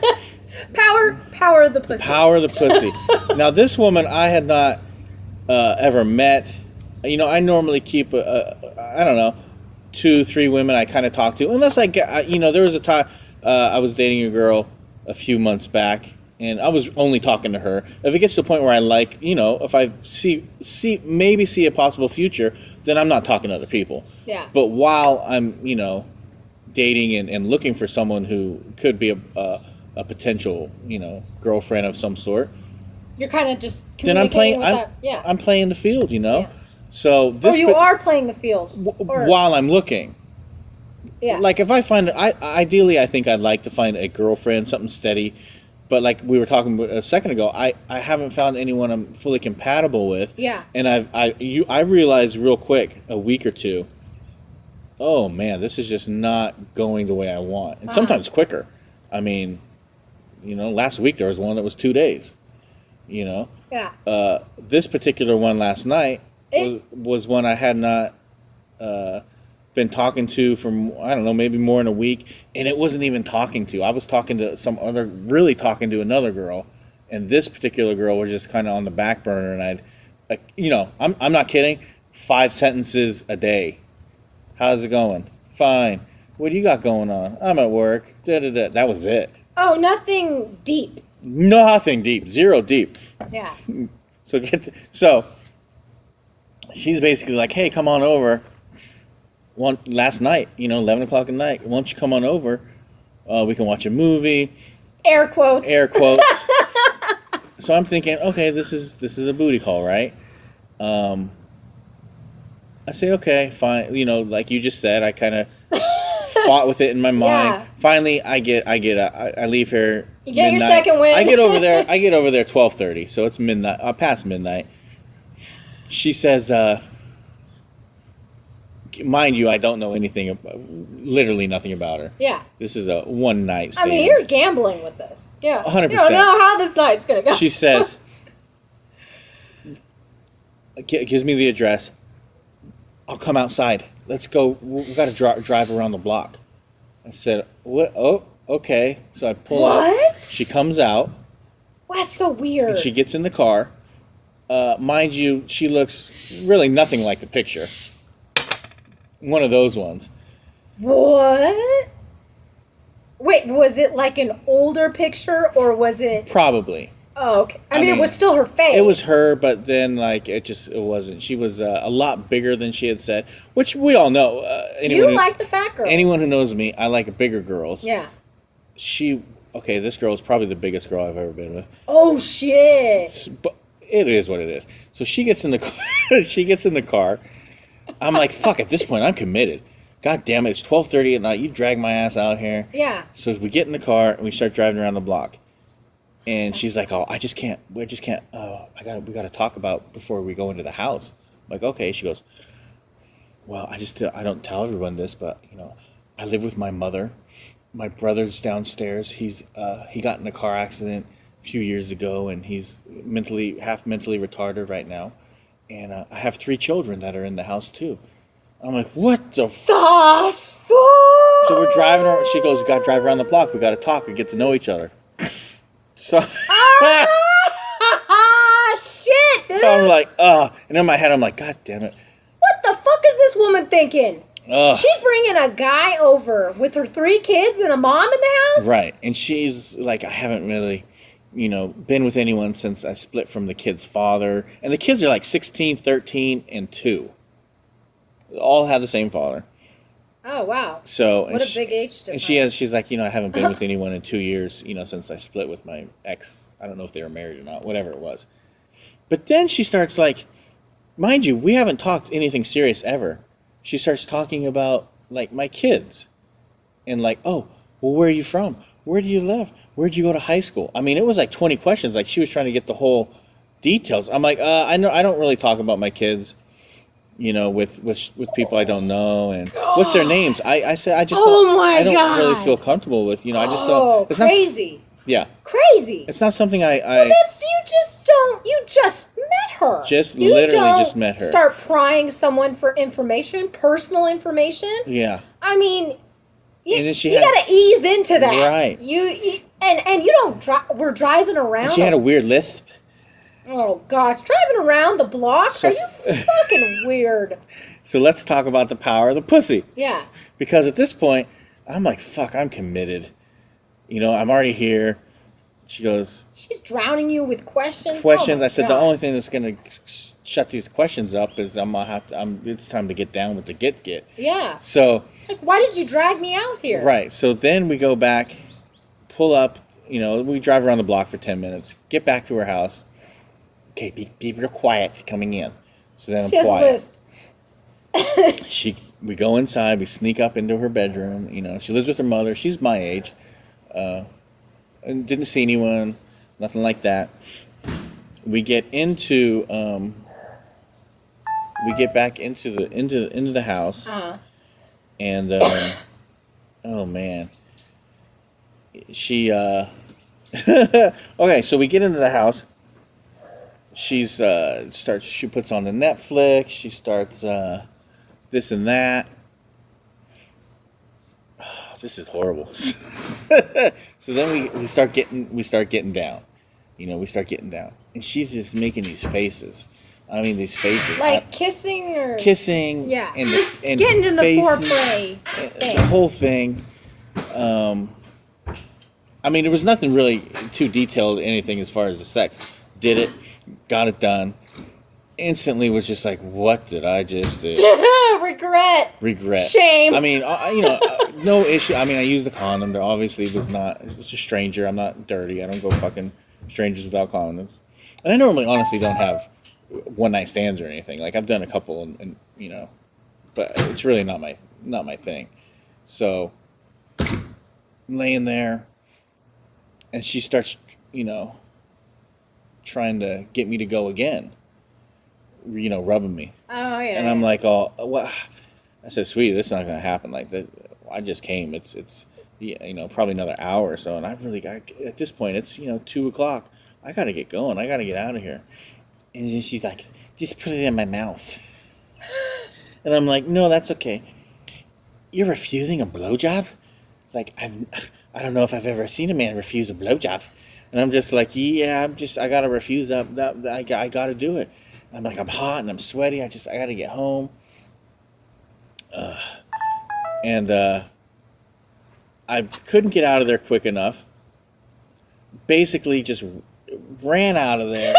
Power of the pussy. Power of the pussy. Now, this woman I had not ever met. You know, I normally keep, I don't know, 2-3 women I kind of talk to. Unless I get, there was a time I was dating a girl a few months back, and I was only talking to her. If it gets to the point where I like, if I see a possible future, then I'm not talking to other people. Yeah. But while I'm, dating and looking for someone who could be a potential, girlfriend of some sort. You're kind of just then I'm playing. I'm playing the field, Yeah. So this. Or you are playing the field while I'm looking. Yeah. Like if I find, ideally, I think I'd like to find a girlfriend, something steady. But like we were talking a second ago, I haven't found anyone I'm fully compatible with. Yeah. And I realized real quick, a week or two, oh man, this is just not going the way I want. And sometimes quicker. I mean, last week there was one that was 2 days. Yeah. This particular one last night was one I had not been talking to for, I don't know, maybe more than a week, and it wasn't even talking to. I was talking to really talking to another girl, and this particular girl was just kind of on the back burner, and I'm not kidding, 5 sentences a day. How's it going? Fine. What do you got going on? I'm at work. Da-da-da. That was it. Oh, nothing deep. Nothing deep. Zero deep. Yeah. So she's basically like, hey, come on over. Last night, 11 o'clock at night, why don't you come on over? We can watch a movie. Air quotes. So I'm thinking, okay, this is a booty call, right? I say, okay, fine. Like you just said, I kind of fought with it in my mind. Yeah. Finally, I leave here. You get midnight. your second win. I get over there 12:30, so it's midnight. Past midnight. She says, mind you, I don't know anything, literally nothing about her. Yeah. This is a one night stand. I mean, you're gambling with this. Yeah. 100%. You don't know how this night's going to go. She says, gives me the address. I'll come outside. Let's go. We've got to drive around the block. I said, what? Oh, okay. So I pull up. She comes out. Well, that's so weird. And she gets in the car. Mind you, she looks really nothing like the picture. One of those ones. What? Wait, was it like an older picture or was it? Probably. Oh, okay. I mean, it was still her face. It was her, but then like it wasn't. She was a lot bigger than she had said, which we all know. You like the fat girls. Anyone who knows me, I like bigger girls. Yeah. This girl is probably the biggest girl I've ever been with. Oh shit. But it is what it is. So she gets in the car. She gets in the car. I'm like, fuck, at this point, I'm committed. God damn it, it's 12:30 at night. You drag my ass out here. Yeah. So we get in the car and we start driving around the block. And she's like, oh, we just can't. We got to talk about before we go into the house. I'm like, okay. She goes, well, I don't tell everyone this, but, I live with my mother. My brother's downstairs. He got in a car accident a few years ago, and he's half mentally retarded right now. And I have 3 children that are in the house, too. I'm like, what the fuck? So we're driving around. She goes, we got to drive around the block. We got to talk. We get to know each other. So, shit, dude. So I'm like, and in my head, I'm like, God damn it. What the fuck is this woman thinking? She's bringing a guy over with her 3 kids and a mom in the house? Right. And she's like, I haven't really... been with anyone since I split from the kid's father. And the kids are like 16, 13, and 2. They all have the same father. Oh, wow. So what a big age difference. And she's like, I haven't been with anyone in 2 years, since I split with my ex. I don't know if they were married or not, whatever it was. But then she starts like, mind you, we haven't talked anything serious ever. She starts talking about like my kids. And like, oh, well, where are you from? Where do you live? Where'd you go to high school? I mean, it was like 20 questions. Like she was trying to get the whole details. I'm like, I don't really talk about my kids, with people I don't know. And what's their names? I said, I don't really feel comfortable with, I just don't. It's crazy. Yeah. Crazy. It's not something you just met her. Just met her. Start prying someone for information, personal information. Yeah. I mean, you got to ease into that. Right. And you don't we're driving around. And she had a weird lisp. Oh gosh, driving around the block? Are you fucking weird? So let's talk about the power of the pussy. Yeah. Because at this point, I'm like, fuck, I'm committed. I'm already here. She goes... She's drowning you with questions? I said, the only thing that's going to shut these questions up is it's time to get down with the get. Yeah. So. Like, why did you drag me out here? Right. So then we go back, pull up, we drive around the block for 10 minutes, get back to her house. Okay, be real quiet coming in. So then I'm quiet. We go inside, we sneak up into her bedroom. She lives with her mother. She's my age. And didn't see anyone, nothing like that. We get into we get back into the house. Uh-huh. And oh man. She okay, so we get into the house. She puts on the Netflix, she starts this and that. Oh, this is horrible. So then we start getting down. We start getting down. And she's just making these faces. I mean, these faces. Like kissing or... Kissing. Yeah. And just and getting in the faces, foreplay thing. The whole thing. I mean, there was nothing really too detailed, anything as far as the sex. Did it. Got it done. Instantly was just like, what did I just do? Regret. Shame. I mean, no issue. I mean, I used the condom. There obviously was not. It's a stranger. I'm not dirty. I don't go fucking strangers without condoms. And I normally, honestly, don't have one night stands or anything. Like I've done a couple, and but it's really not my thing. So I'm laying there, and she starts, trying to get me to go again. Rubbing me. Oh yeah. And I'm like, oh, what? I said, sweetie, this is not gonna happen. Like that. I just came. It's probably another hour or so, and I really got, at this point, it's 2:00. I gotta get going. I gotta get out of here. And then she's like, just put it in my mouth. And I'm like, no, that's okay. You're refusing a blowjob? Like, I don't know if I've ever seen a man refuse a blowjob. And I'm just like, yeah, I gotta refuse that. I gotta do it. And I'm like, I'm hot and I'm sweaty. I gotta get home. And I couldn't get out of there quick enough. Basically, just ran out of there.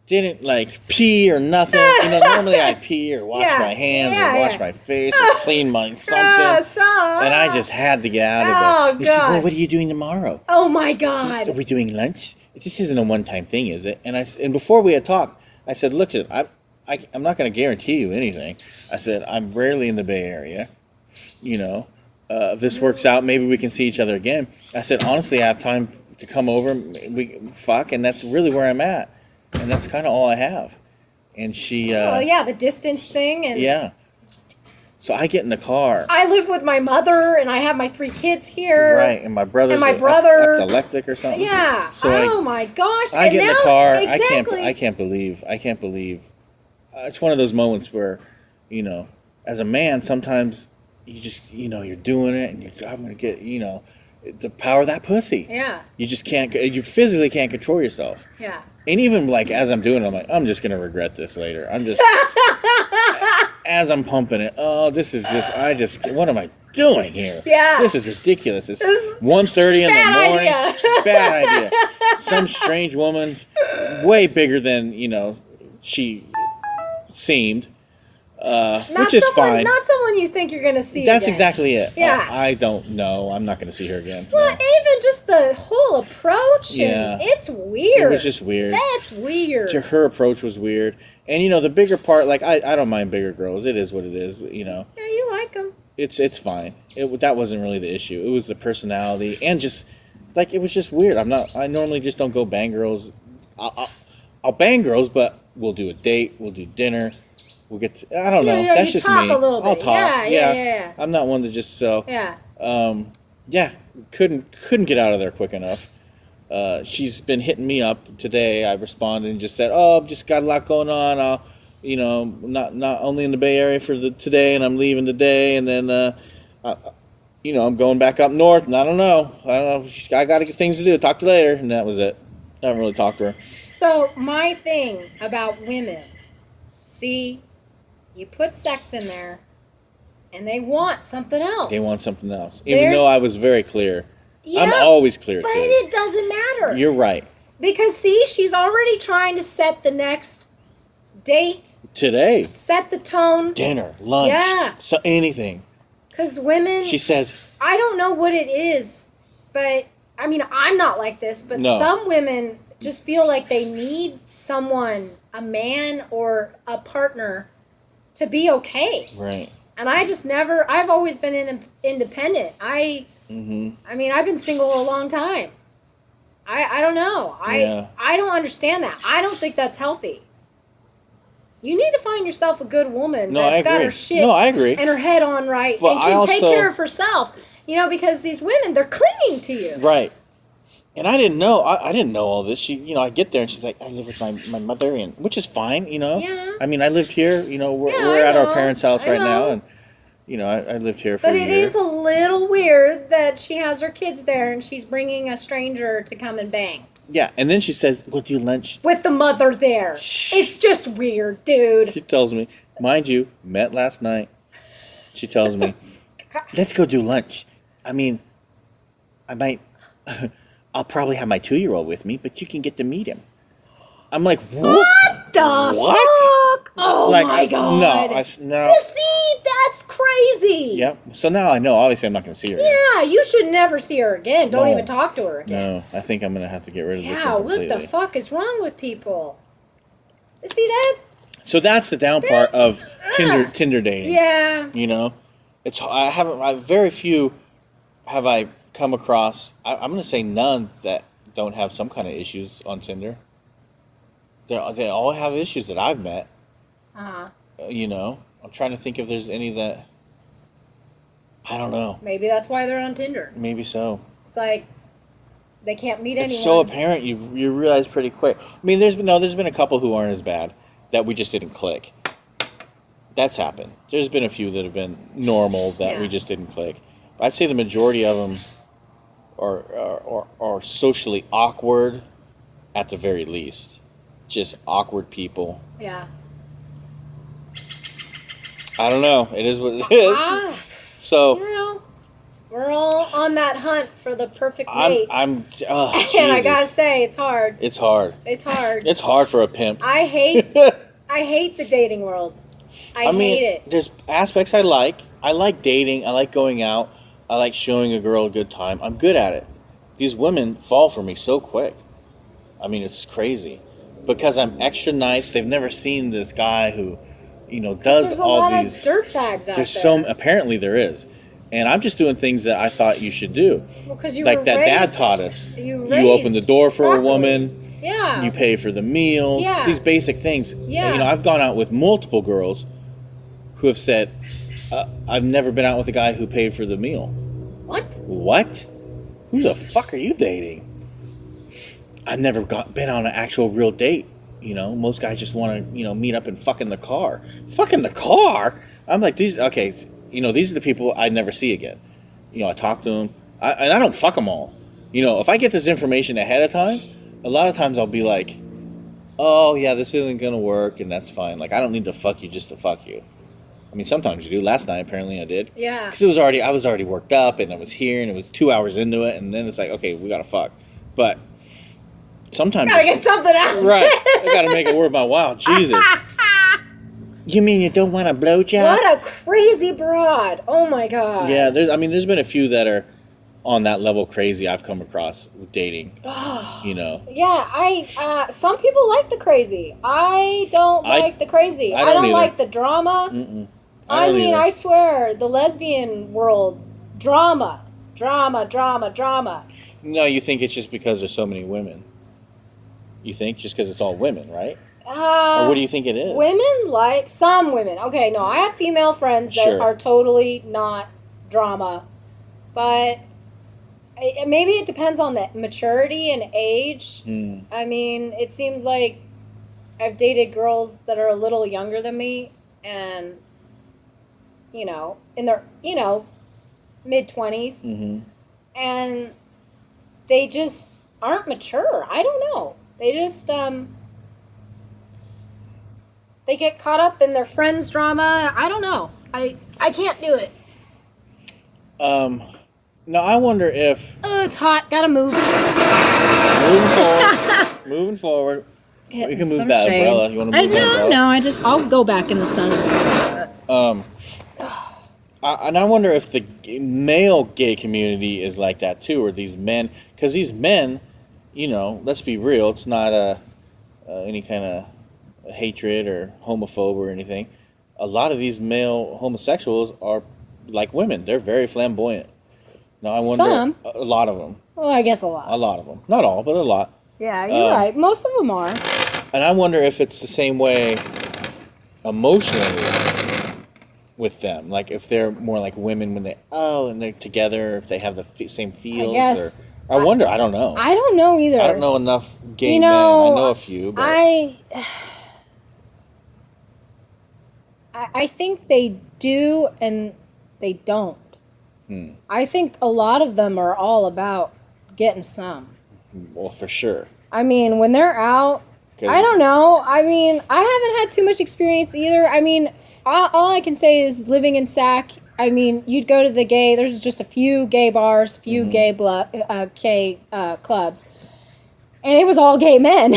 Didn't pee or nothing. Normally I pee or wash my hands or wash my face or clean my something. And I just had to get out of there. Oh, God. Said, well, what are you doing tomorrow? Oh my God. Are we doing lunch? This isn't a one-time thing, is it? And before we had talked, I said, look, I'm not going to guarantee you anything. I said, I'm rarely in the Bay Area. If this works out, maybe we can see each other again. I said, honestly, I have time to come over, we fuck, and that's really where I'm at. And that's kind of all I have. And she... the distance thing. And yeah. So I get in the car. I live with my mother, and I have my 3 kids here. Right, and my brother's epileptic or something. Yeah. So my gosh. I get in the car. Exactly. I can't believe. It's one of those moments where, as a man, sometimes you just, you're doing it, and I'm going to get, the power of that pussy. Yeah. You just can't, you physically can't control yourself. Yeah. And even as I'm doing it, I'm like, I'm just going to regret this later. I'm just, as I'm pumping it, this is just, what am I doing here? Yeah. This is ridiculous. It's 1:30 in the morning. Bad idea. Some strange woman, way bigger than, she seemed. Which is fine. Not someone you think you're going to see That's again. exactly it. Yeah. I don't know. I'm not going to see her again. Well, no. Even just the whole approach. Yeah. It's weird. It was just weird. That's weird. Her approach was weird. And, the bigger part, I don't mind bigger girls. It is what it is, Yeah, you like them. It's fine. That wasn't really the issue. It was the personality. And just, it was just weird. I normally just don't go bang girls. I'll bang girls, but we'll do a date. We'll do dinner. We'll get to, I don't know. That's just me. I'll talk. Yeah. I'm not one to just couldn't get out of there quick enough. She's been hitting me up today. I responded and just said, "Oh, I've just got a lot going on. I'll, not only in the Bay Area for today, and I'm leaving today, and then I'm going back up north, and I don't know. I got to get things to do. Talk to you later." And that was it. I haven't really talked to her. So my thing about women, see, you put sex in there, and they want something else. Even though I was very clear. Yeah, I'm always clear, but it doesn't matter. You're right. Because, see, she's already trying to set the next date. Today. Set the tone. Dinner, lunch. Yeah. So anything. Because women... She says... I don't know what it is, but... I mean, I'm not like this, but some women just feel like they need someone, a man or a partner, to be okay. Right. And I just never... I've always been independent. I mean, I've been single a long time. I don't know. I don't understand that. I don't think that's healthy. You need to find yourself a good woman that's got her shit and her head on right and can take care of herself. You know, because these women, they're clinging to you. Right. And I didn't know. I didn't know all this. She, you know, I get there and she's like, I live with my mother, and which is fine, you know. Yeah. I mean, I lived here. You know, we're at our parents' house right now, and you know, I lived here for a year. But it is a little weird that she has her kids there and she's bringing a stranger to come and bang. Yeah, and then she says, we'll do lunch. With the mother there. It's just weird, dude. She tells me, mind you, met last night. She tells me, let's go do lunch. I mean, I'll probably have my 2-year-old with me, but you can get to meet him. I'm like, what the fuck? Oh, like, my God. No. See, that's crazy. Yep. So now I know, obviously I'm not going to see her again. Yeah, you should never see her again. Don't even talk to her again. No, I think I'm going to have to get rid of this one completely. What the fuck is wrong with people? See that? So that's the down part of Tinder dating. Yeah. You know? Very few have I come across, I'm going to say none, that don't have some kind of issues on Tinder. They all have issues that I've met. You know, I'm trying to think if there's any that, I don't know. Maybe that's why they're on Tinder. Maybe so. It's like they can't meet anyone. It's so apparent. You realize pretty quick. I mean, there's been a couple who aren't as bad that we just didn't click. That's happened. There's been a few that have been normal that we just didn't click. But I'd say the majority of them are socially awkward, at the very least. Just awkward people. Yeah. I don't know. It is what it is. So, you know, we're all on that hunt for the perfect mate. and I gotta say, it's hard. It's hard. It's hard. It's hard for a pimp. I hate the dating world. I hate it. There's aspects I like. I like dating. I like going out. I like showing a girl a good time. I'm good at it. These women fall for me so quick. I mean, it's crazy. Because I'm extra nice. They've never seen this guy who, you know, does all these. There's a lot of dirtbags out there. Apparently there is. And I'm just doing things that I thought you should do. Well, because you like were that raised, Dad taught us. You open the door for properly. a woman. Yeah. You pay for the meal. Yeah. These basic things. Yeah. You know, I've gone out with multiple girls who have said, I've never been out with a guy who paid for the meal. What? Who the fuck are you dating? I've never been on an actual real date. You know, most guys just want to, you know, meet up and fuck in the car. Fuck in the car? I'm like, these are the people I'd never see again. You know, I talk to them. And I don't fuck them all. You know, if I get this information ahead of time, a lot of times I'll be like, oh, yeah, this isn't going to work, and that's fine. Like, I don't need to fuck you just to fuck you. I mean, sometimes you do. Last night, apparently, I did. Yeah. Because I was already worked up, and I was here, and it was 2 hours into it, and then it's like, okay, we got to fuck. But sometimes... Gotta get something out. Right. I gotta make it worth my while. Jesus. You mean you don't want a blowjob? What a crazy broad. Oh, my God. Yeah, there's been a few that are on that level crazy I've come across with dating. You know. Yeah, some people like the crazy. I don't like the crazy. I don't like the drama. I mean, I swear, the lesbian world, drama. No, you think it's just because there's so many women? You think just because it's all women, right? Or what do you think it is? Some women. Okay, no, I have female friends that are totally not drama, but maybe it depends on the maturity and age. I mean, it seems like I've dated girls that are a little younger than me, and you know, in their mid-20s, and they just aren't mature. I don't know. They just they get caught up in their friends' drama. I don't know. I can't do it. Now I wonder if... Oh, it's hot. Gotta move. Moving forward. You can move that shade. umbrella. You want to move that umbrella? No, I'll go back in the sun. And I wonder if the male gay community is like that too, or these men, because these men, you know, let's be real, it's not any kind of hatred or homophobe or anything. A lot of these male homosexuals are like women. They're very flamboyant. Now I wonder, Some. a lot of them. Well, I guess a lot. A lot of them, not all, but a lot. Yeah, you're right. Most of them are. And I wonder if it's the same way emotionally with them, like if they're more like women when and they're together, if they have the same feels. I guess. Or I wonder. I don't know. I don't know either. I don't know enough gay men. I know a few, but I think they do and they don't. I think a lot of them are all about getting some. Well, for sure. I mean, when they're out, I don't know. I mean, I haven't had too much experience either. I mean, all I can say is living in Sac, I mean, you'd go to there's just a few gay bars, few gay clubs, and it was all gay men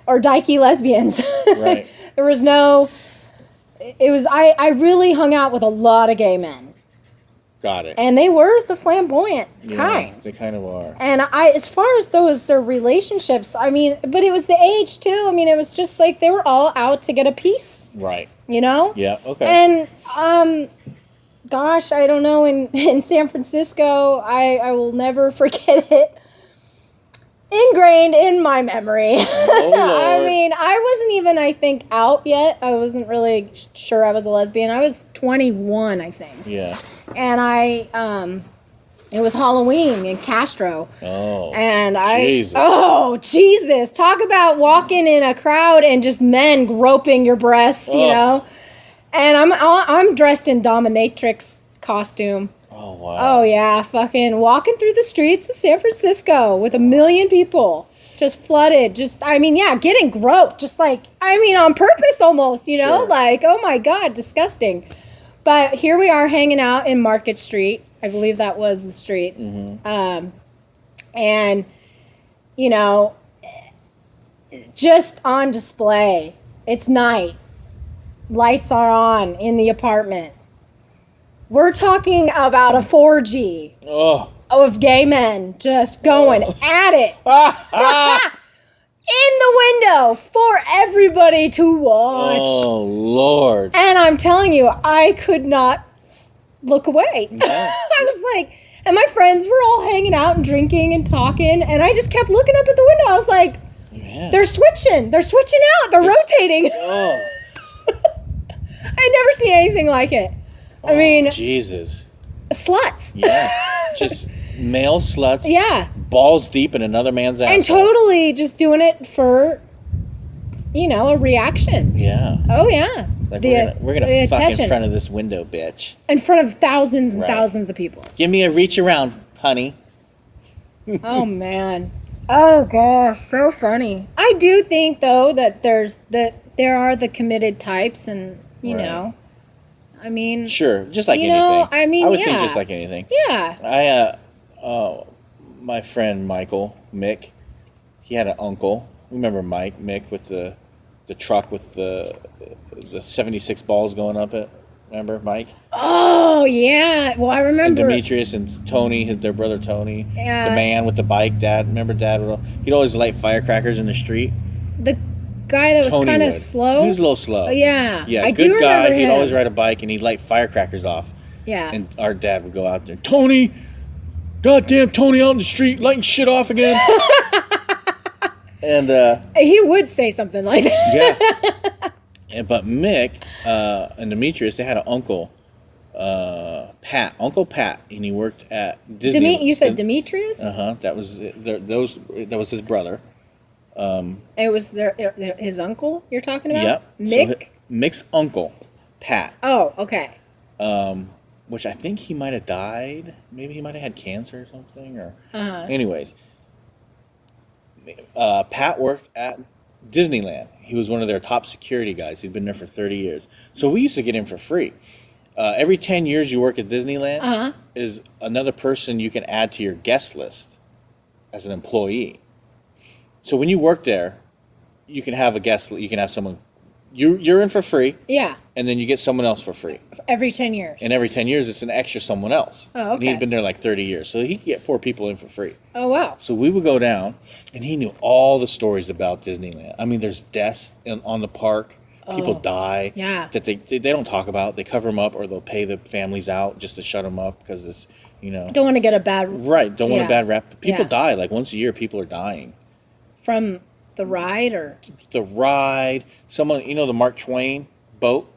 or dykey lesbians. Right. There was I really hung out with a lot of gay men. Got it. And they were the flamboyant kind. They kind of are. And as far as their relationships, I mean, but it was the age too. I mean, it was just like they were all out to get a piece. Right. You know? Yeah, okay. And, gosh, I don't know, in San Francisco, I will never forget it. Ingrained in my memory. Oh, Lord. I mean, I wasn't even, I think, out yet. I wasn't really sure I was a lesbian. I was 21, I think. Yeah. And it was Halloween in Castro. Oh. And Jesus. Talk about walking in a crowd and just men groping your breasts, you know? And I'm dressed in dominatrix costume. Oh, wow. Oh, yeah. Fucking walking through the streets of San Francisco with 1 million people. Just flooded. Getting groped. Just like, on purpose almost, you know? Sure. Like, oh my God, disgusting. But here we are hanging out in Market Street. I believe that was the street. Mm-hmm. And, you know, just on display. It's night. Lights are on in the apartment. We're talking about a 4G of gay men just going at it. In the window for everybody to watch. Oh, Lord. And I'm telling you, I could not look away. No. I was like, and my friends were all hanging out and drinking and talking, and I just kept looking up at the window. I was like, they're switching. They're switching out. They're rotating. Oh. I'd never seen anything like it. I mean, Jesus. Sluts. Yeah. Just male sluts. Yeah. Balls deep in another man's ass. And totally just doing it for, you know, a reaction. Yeah. Oh, yeah. Like we're gonna fuck attention. In front of this window, bitch. In front of thousands and thousands of people. Give me a reach around, honey. Oh, man. Oh, gosh. So funny. I do think, though, that there are the committed types and, you know. I mean, sure, just like anything. I would think just like anything. Yeah. My friend Mick, he had an uncle. Remember Mick with the truck with the 76 balls going up it? Remember Mike? Oh, yeah. Well, I remember. And Demetrius and Tony, their brother Tony. Yeah. The man with the bike, Dad. Remember Dad? He'd always light firecrackers in the street. The guy that was kind of slow. He was a little slow. Yeah. Yeah, I good do guy. remember him. He'd always ride a bike and he'd light firecrackers off. Yeah. And our dad would go out there, Tony, goddamn Tony out in the street lighting shit off again. And he would say something like that. Yeah. But Mick and Demetrius, they had an uncle, Uncle Pat, and he worked at Disney. You said Demetrius? That was his brother. It was his uncle you're talking about? Yep. Mick? So Mick's uncle, Pat. Oh, okay. Which I think he might have died. Maybe he might have had cancer or something. Anyways, Pat worked at Disneyland. He was one of their top security guys. He'd been there for 30 years. So we used to get him for free. Every 10 years you work at Disneyland is another person you can add to your guest list as an employee. So when you work there, you can have a guest. You can have someone. You're in for free. Yeah. And then you get someone else for free. Every 10 years. And every 10 years, it's an extra someone else. Oh, okay. And he'd been there like 30 years. So he could get 4 people in for free. Oh, wow. So we would go down, and he knew all the stories about Disneyland. I mean, there's deaths on the park. People die. Yeah. That they don't talk about. They cover them up, or they'll pay the families out just to shut them up because it's, Don't want to get a bad... Right. Don't want a bad rap. People die. Like, once a year, people are dying. From the ride, or... The ride. Someone, the Mark Twain boat?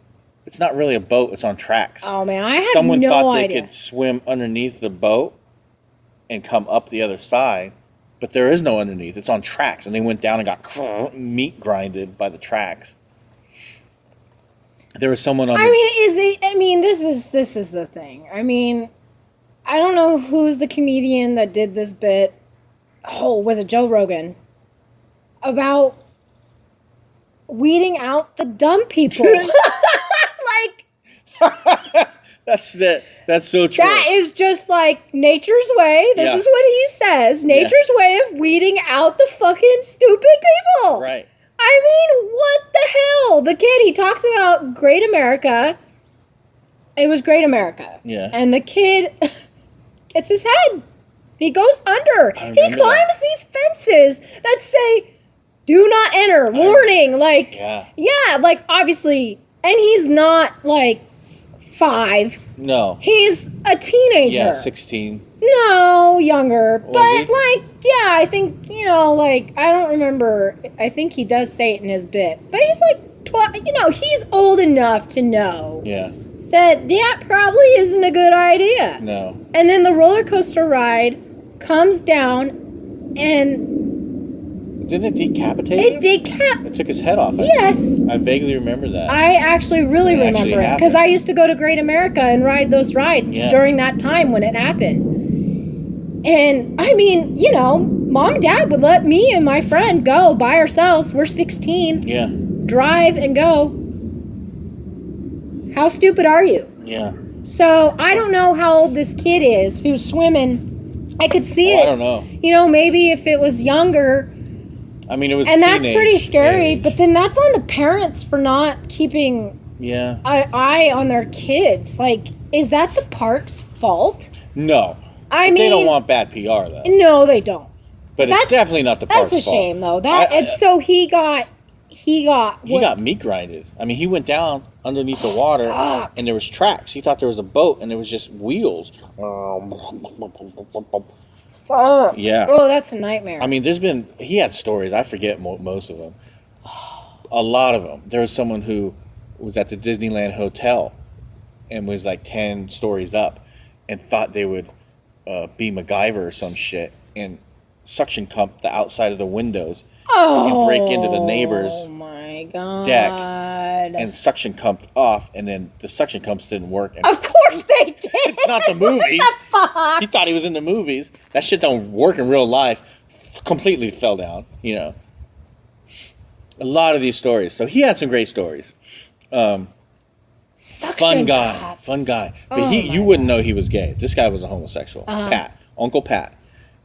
It's not really a boat. It's on tracks. Oh, man. I had Someone no thought idea. they could swim underneath the boat and come up the other side, but there is no underneath. It's on tracks, and they went down and got meat grinded by the tracks. There was someone on. This is the thing. I mean, I don't know who's the comedian that did this bit. Oh, was it Joe Rogan? About weeding out the dumb people. That's so true. That is just like nature's way. This is what he says. Nature's way of weeding out the fucking stupid people. Right. I mean, what the hell? The kid, he talks about Great America. It was Great America. Yeah. And the kid gets his head. He goes under. He climbs these fences that say, do not enter, warning. Obviously. And he's not, 5. No. He's a teenager. Yeah, 16. No, younger. Was he? I think, I don't remember. I think he does say it in his bit. But he's 12. He's old enough to know. Yeah. That probably isn't a good idea. No. And then the roller coaster ride comes down and... Didn't it decapitate him? It took his head off. Yes. I vaguely remember that. I actually really remember it. Because I used to go to Great America and ride those rides during that time when it happened. And, Mom and Dad would let me and my friend go by ourselves. We're 16. Yeah. Drive and go. How stupid are you? Yeah. So, I don't know how old this kid is who's swimming. I could see it. I don't know. Maybe if it was younger... I mean, it was. And that's pretty scary, age. but then that's on the parents for not keeping an eye on their kids. Is that the park's fault? No. They don't want bad PR, though. No, they don't. But it's definitely not the park's fault. That's a shame, though. So he got meat grinded. I mean, he went down underneath the water, and there was tracks. He thought there was a boat, and there was just wheels. Yeah. Oh, that's a nightmare. I mean, he had stories. I forget most of them. A lot of them. There was someone who was at the Disneyland Hotel and was 10 stories up and thought they would be MacGyver or some shit and suction cup the outside of the windows and break into the neighbor's deck and suction cumped off, and then the suction cups didn't work. And of course they did. It's not the movies. What the fuck? He thought he was in the movies. That shit don't work in real life. Completely fell down. A lot of these stories. So he had some great stories. Fun guy. But you wouldn't know he was gay. This guy was a homosexual. Pat, Uncle Pat,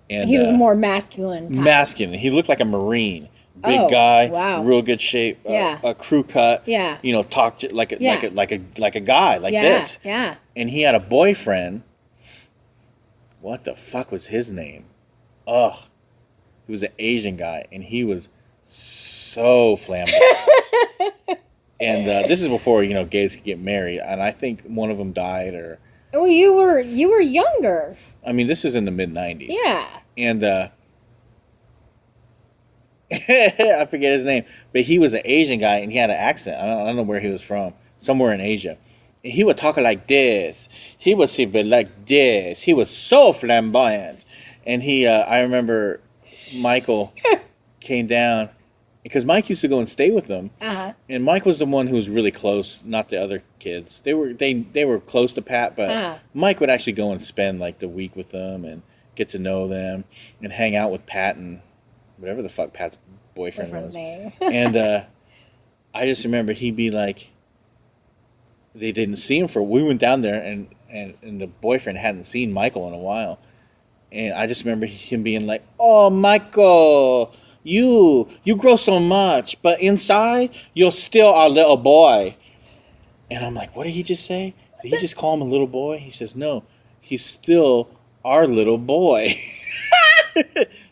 and he was more masculine. Masculine. He looked like a Marine. Big guy, real good shape, a crew cut. Yeah. Talked like a guy like this. Yeah. And he had a boyfriend. What the fuck was his name? Ugh. He was an Asian guy, and he was so flamboyant. And this is before gays could get married, and I think one of them died or. Well, you were younger. I mean, this is in the mid-90s. Yeah. And I forget his name, but he was an Asian guy, and he had an accent. I don't know where he was from. Somewhere in Asia. And he would talk like this. He would say like this. He was so flamboyant. And I remember Michael came down, because Mike used to go and stay with them. Uh-huh. And Mike was the one who was really close, not the other kids. They were close to Pat, but Mike would actually go and spend the week with them and get to know them and hang out with Pat and whatever the fuck Pat's boyfriend was. And I just remember he'd be like, they didn't see him we went down there and the boyfriend hadn't seen Michael in a while. And I just remember him being like, oh, Michael, you grow so much, but inside, you're still our little boy. And I'm like, what did he just say? Did he just call him a little boy? He says, no, he's still our little boy.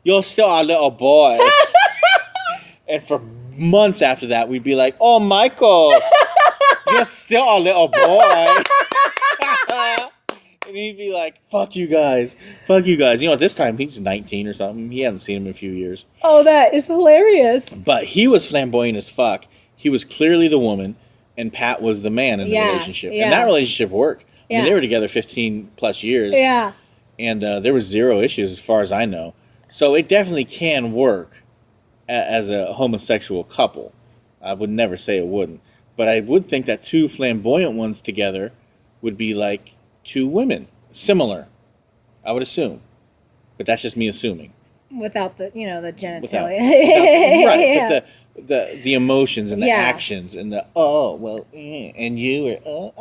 You're still our little boy. And for months after that, we'd be like, oh, Michael, you're still our little boy. And he'd be like, fuck you guys. Fuck you guys. You know, at this time, he's 19 or something. He hasn't seen him in a few years. Oh, that is hilarious. But he was flamboyant as fuck. He was clearly the woman, and Pat was the man in the relationship. Yeah. And that relationship worked. I mean, they were together 15 plus years. Yeah. And there was zero issues as far as I know. So it definitely can work as a homosexual couple. I would never say it wouldn't. But I would think that two flamboyant ones together would be like two women. Similar, I would assume. But that's just me assuming. Without the, the genitalia. Right, yeah. But the emotions and the actions and the, and you are,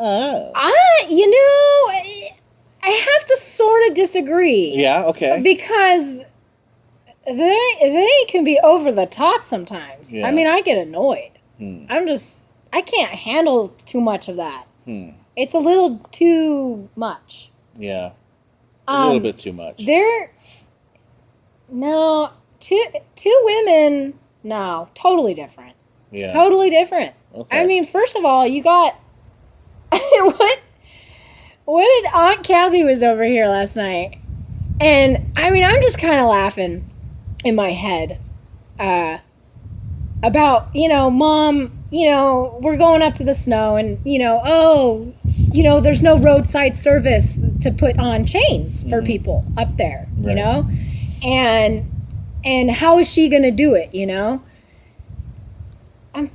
I have to sort of disagree. Yeah, okay. Because they can be over the top sometimes. Yeah. I mean, I get annoyed. I can't handle too much of that. It's a little too much. Yeah. A little bit too much. Two women, no, totally different. Yeah. Totally different. Okay. I mean, first of all, you got, what did Aunt Kathy was over here last night? And, I mean, I'm just kind of laughing in my head about, Mom, we're going up to the snow and, there's no roadside service to put on chains for people up there, right. And how is she going to do it, I'm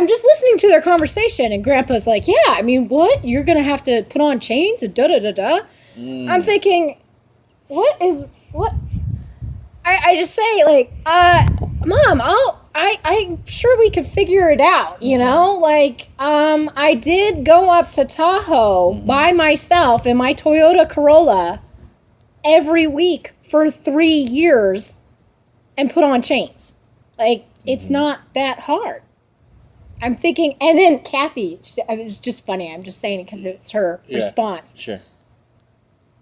just listening to their conversation and Grandpa's like, yeah, I mean, what? You're going to have to put on chains and da-da-da-da? I'm thinking, what? I just say, like, Mom, I'm sure we could figure it out, Like, I did go up to Tahoe by myself in my Toyota Corolla every week for 3 years and put on chains. Like, it's not that hard. I'm thinking, and then Kathy, it's just funny. I'm just saying it because it's her response. Sure.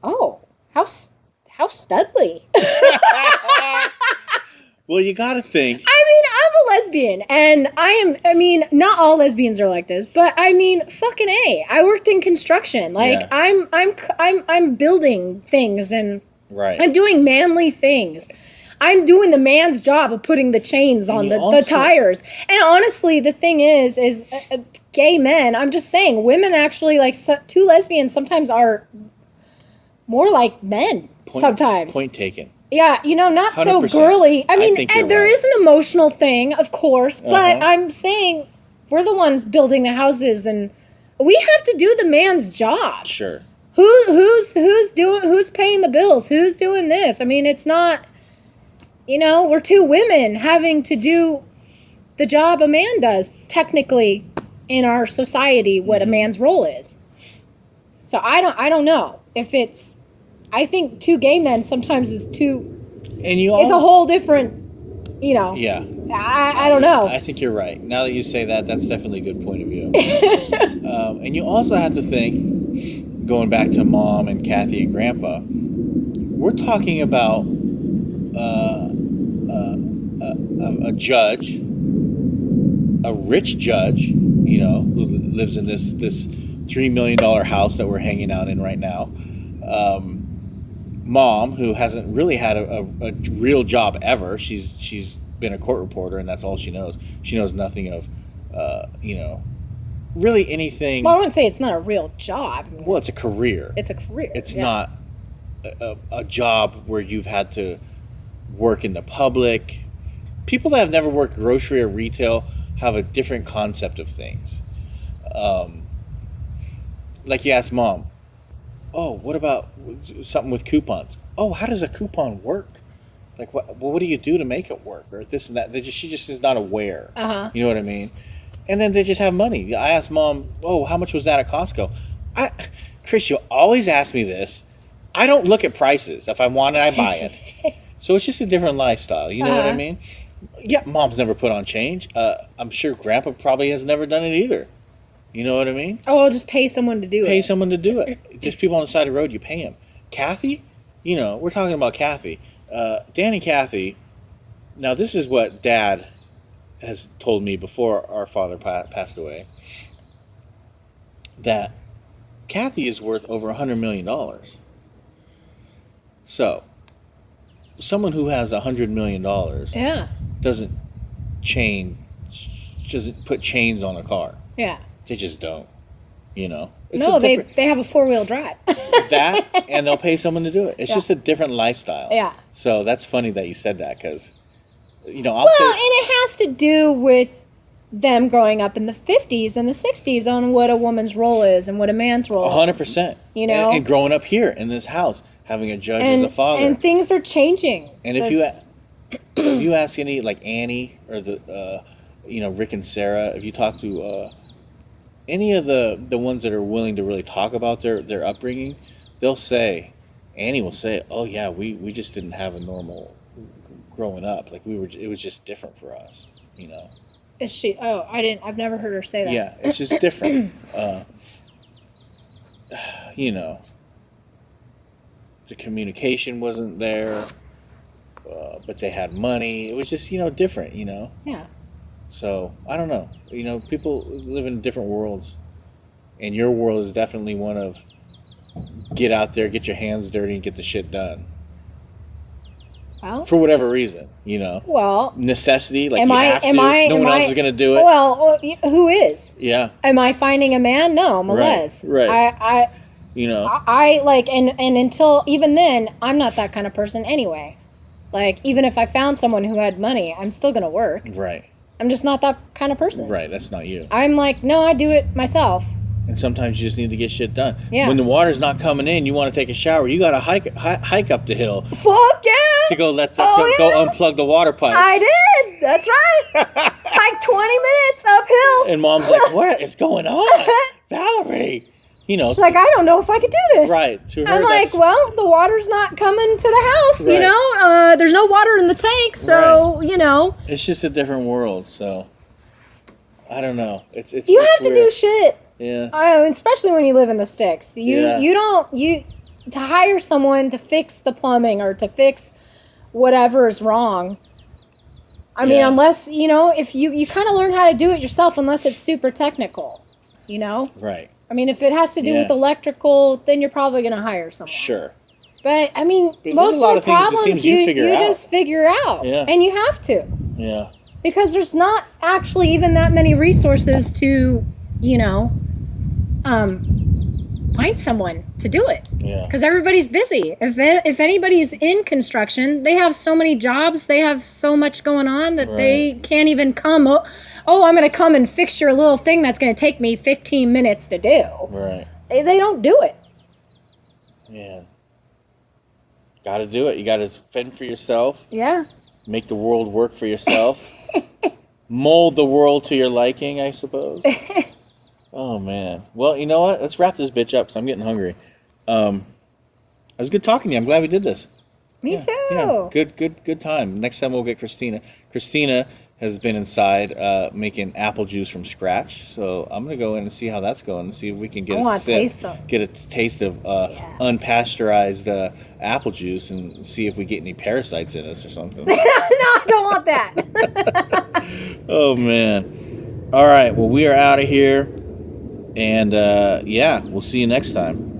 Oh, how studly. Well, you got to think. I mean, I'm a lesbian, and not all lesbians are like this, but I mean, fucking A. I worked in construction. Like, I'm building things, and I'm doing manly things. I'm doing the man's job of putting the chains on the tires. And honestly, the thing is gay men, I'm just saying, women actually, like, two lesbians sometimes are more like men sometimes. Point taken. Yeah, not 100%. So girly. I mean, and there is an emotional thing, of course, but I'm saying we're the ones building the houses, and we have to do the man's job. Sure. Who's paying the bills? Who's doing this? I mean, it's not, we're two women having to do the job a man does, technically, in our society, what a man's role is. So I don't know if it's. I think two gay men sometimes is too. And it's a whole different, Yeah. I don't know. I think you're right. Now that you say that, that's definitely a good point of view. And you also have to think, going back to Mom and Kathy and Grandpa, we're talking about a judge, a rich judge, who lives in this $3 million house that we're hanging out in right now. Mom, who hasn't really had a real job ever. She's been a court reporter, and that's all she knows. She knows nothing of, really anything. Well, I wouldn't say it's not a real job. Well, it's a career. It's a career. It's not a job where you've had to work in the public. People that have never worked grocery or retail have a different concept of things. Like you ask Mom, oh, what about something with coupons? Oh, how does a coupon work? Like, what do you do to make it work? Or this and that. She just is not aware. You know what I mean? And then they just have money. I asked Mom, oh, how much was that at Costco? Chris, you always ask me this. I don't look at prices. If I want it, I buy it. So it's just a different lifestyle. You know what I mean? Yeah, mom's never put on change. I'm sure grandpa probably has never done it either. You know what I mean? Oh, I'll just pay someone to do it. Pay someone to do it. Just people on the side of the road, you pay them. Kathy, we're talking about Kathy. Dan and Kathy, now this is what Dad has told me before our father passed away, that Kathy is worth over $100 million. So, someone who has $100 million doesn't put chains on a car. Yeah. They just don't, It's no, they have a 4-wheel drive. That, and they'll pay someone to do it. It's just a different lifestyle. Yeah. So that's funny that you said that because, and it has to do with them growing up in the 50s and the 60s on what a woman's role is and what a man's role 100%. You know? And growing up here in this house, having a judge as a father. And things are changing. And if you ask any, like Annie or the, Rick and Sarah, if you talk to any of the ones that are willing to really talk about their upbringing, Annie will say, oh yeah, we just didn't have a normal growing up. Like it was just different for us, Is she? Oh, I've never heard her say that. Yeah, it's just different. The communication wasn't there, but they had money. It was just, different, Yeah. So, I don't know. People live in different worlds. And your world is definitely one of get out there, get your hands dirty, and get the shit done. Well, for whatever reason, Well, necessity, like no one else is going to do it. Well, who is? Yeah. Am I finding a man? No, I'm a les. Right. I like, and until even then, I'm not that kind of person anyway. Like, even if I found someone who had money, I'm still going to work. Right. I'm just not that kind of person. Right. That's not you. I'm like, no, I do it myself. And sometimes you just need to get shit done. Yeah. When the water's not coming in, you want to take a shower. You got to hike up the hill. Fuck yeah! To go go unplug the water pipes. I did. That's right. Hike 20 minutes uphill. And mom's like, "What is going on, Valerie?" She's like, "I don't know if I could do this." Right. To her, I'm like, "Well, the water's not coming to the house. Right. There's no water in the tank, so right. It's just a different world. So I don't know. It's you have to weird. do shit. Yeah. Especially when you live in the sticks. To hire someone to fix the plumbing or to fix whatever is wrong. I mean, unless, if you kind of learn how to do it yourself, unless it's super technical, Right. I mean, if it has to do with electrical, then you're probably going to hire someone. Sure. But, I mean, most of the problems you just figure out. Yeah. And you have to. Yeah. Because there's not actually even that many resources to, find someone to do it. Yeah. Because everybody's busy. If anybody's in construction, they have so many jobs, they have so much going on that they can't even come. Oh, I'm going to come and fix your little thing that's going to take me 15 minutes to do. Right. They don't do it. Yeah. Got to do it. You got to fend for yourself. Yeah. Make the world work for yourself. Mold the world to your liking, I suppose. Oh, man. Well, you know what? Let's wrap this bitch up because I'm getting hungry. It was good talking to you. I'm glad we did this. Me too. Yeah. Good time. Next time we'll get Christina. Christina has been inside making apple juice from scratch. So I'm going to go in and see how that's going and see if we can get a taste of unpasteurized apple juice and see if we get any parasites in us or something. No, I don't want that. Oh, man. All right. Well, we are out of here. And, we'll see you next time.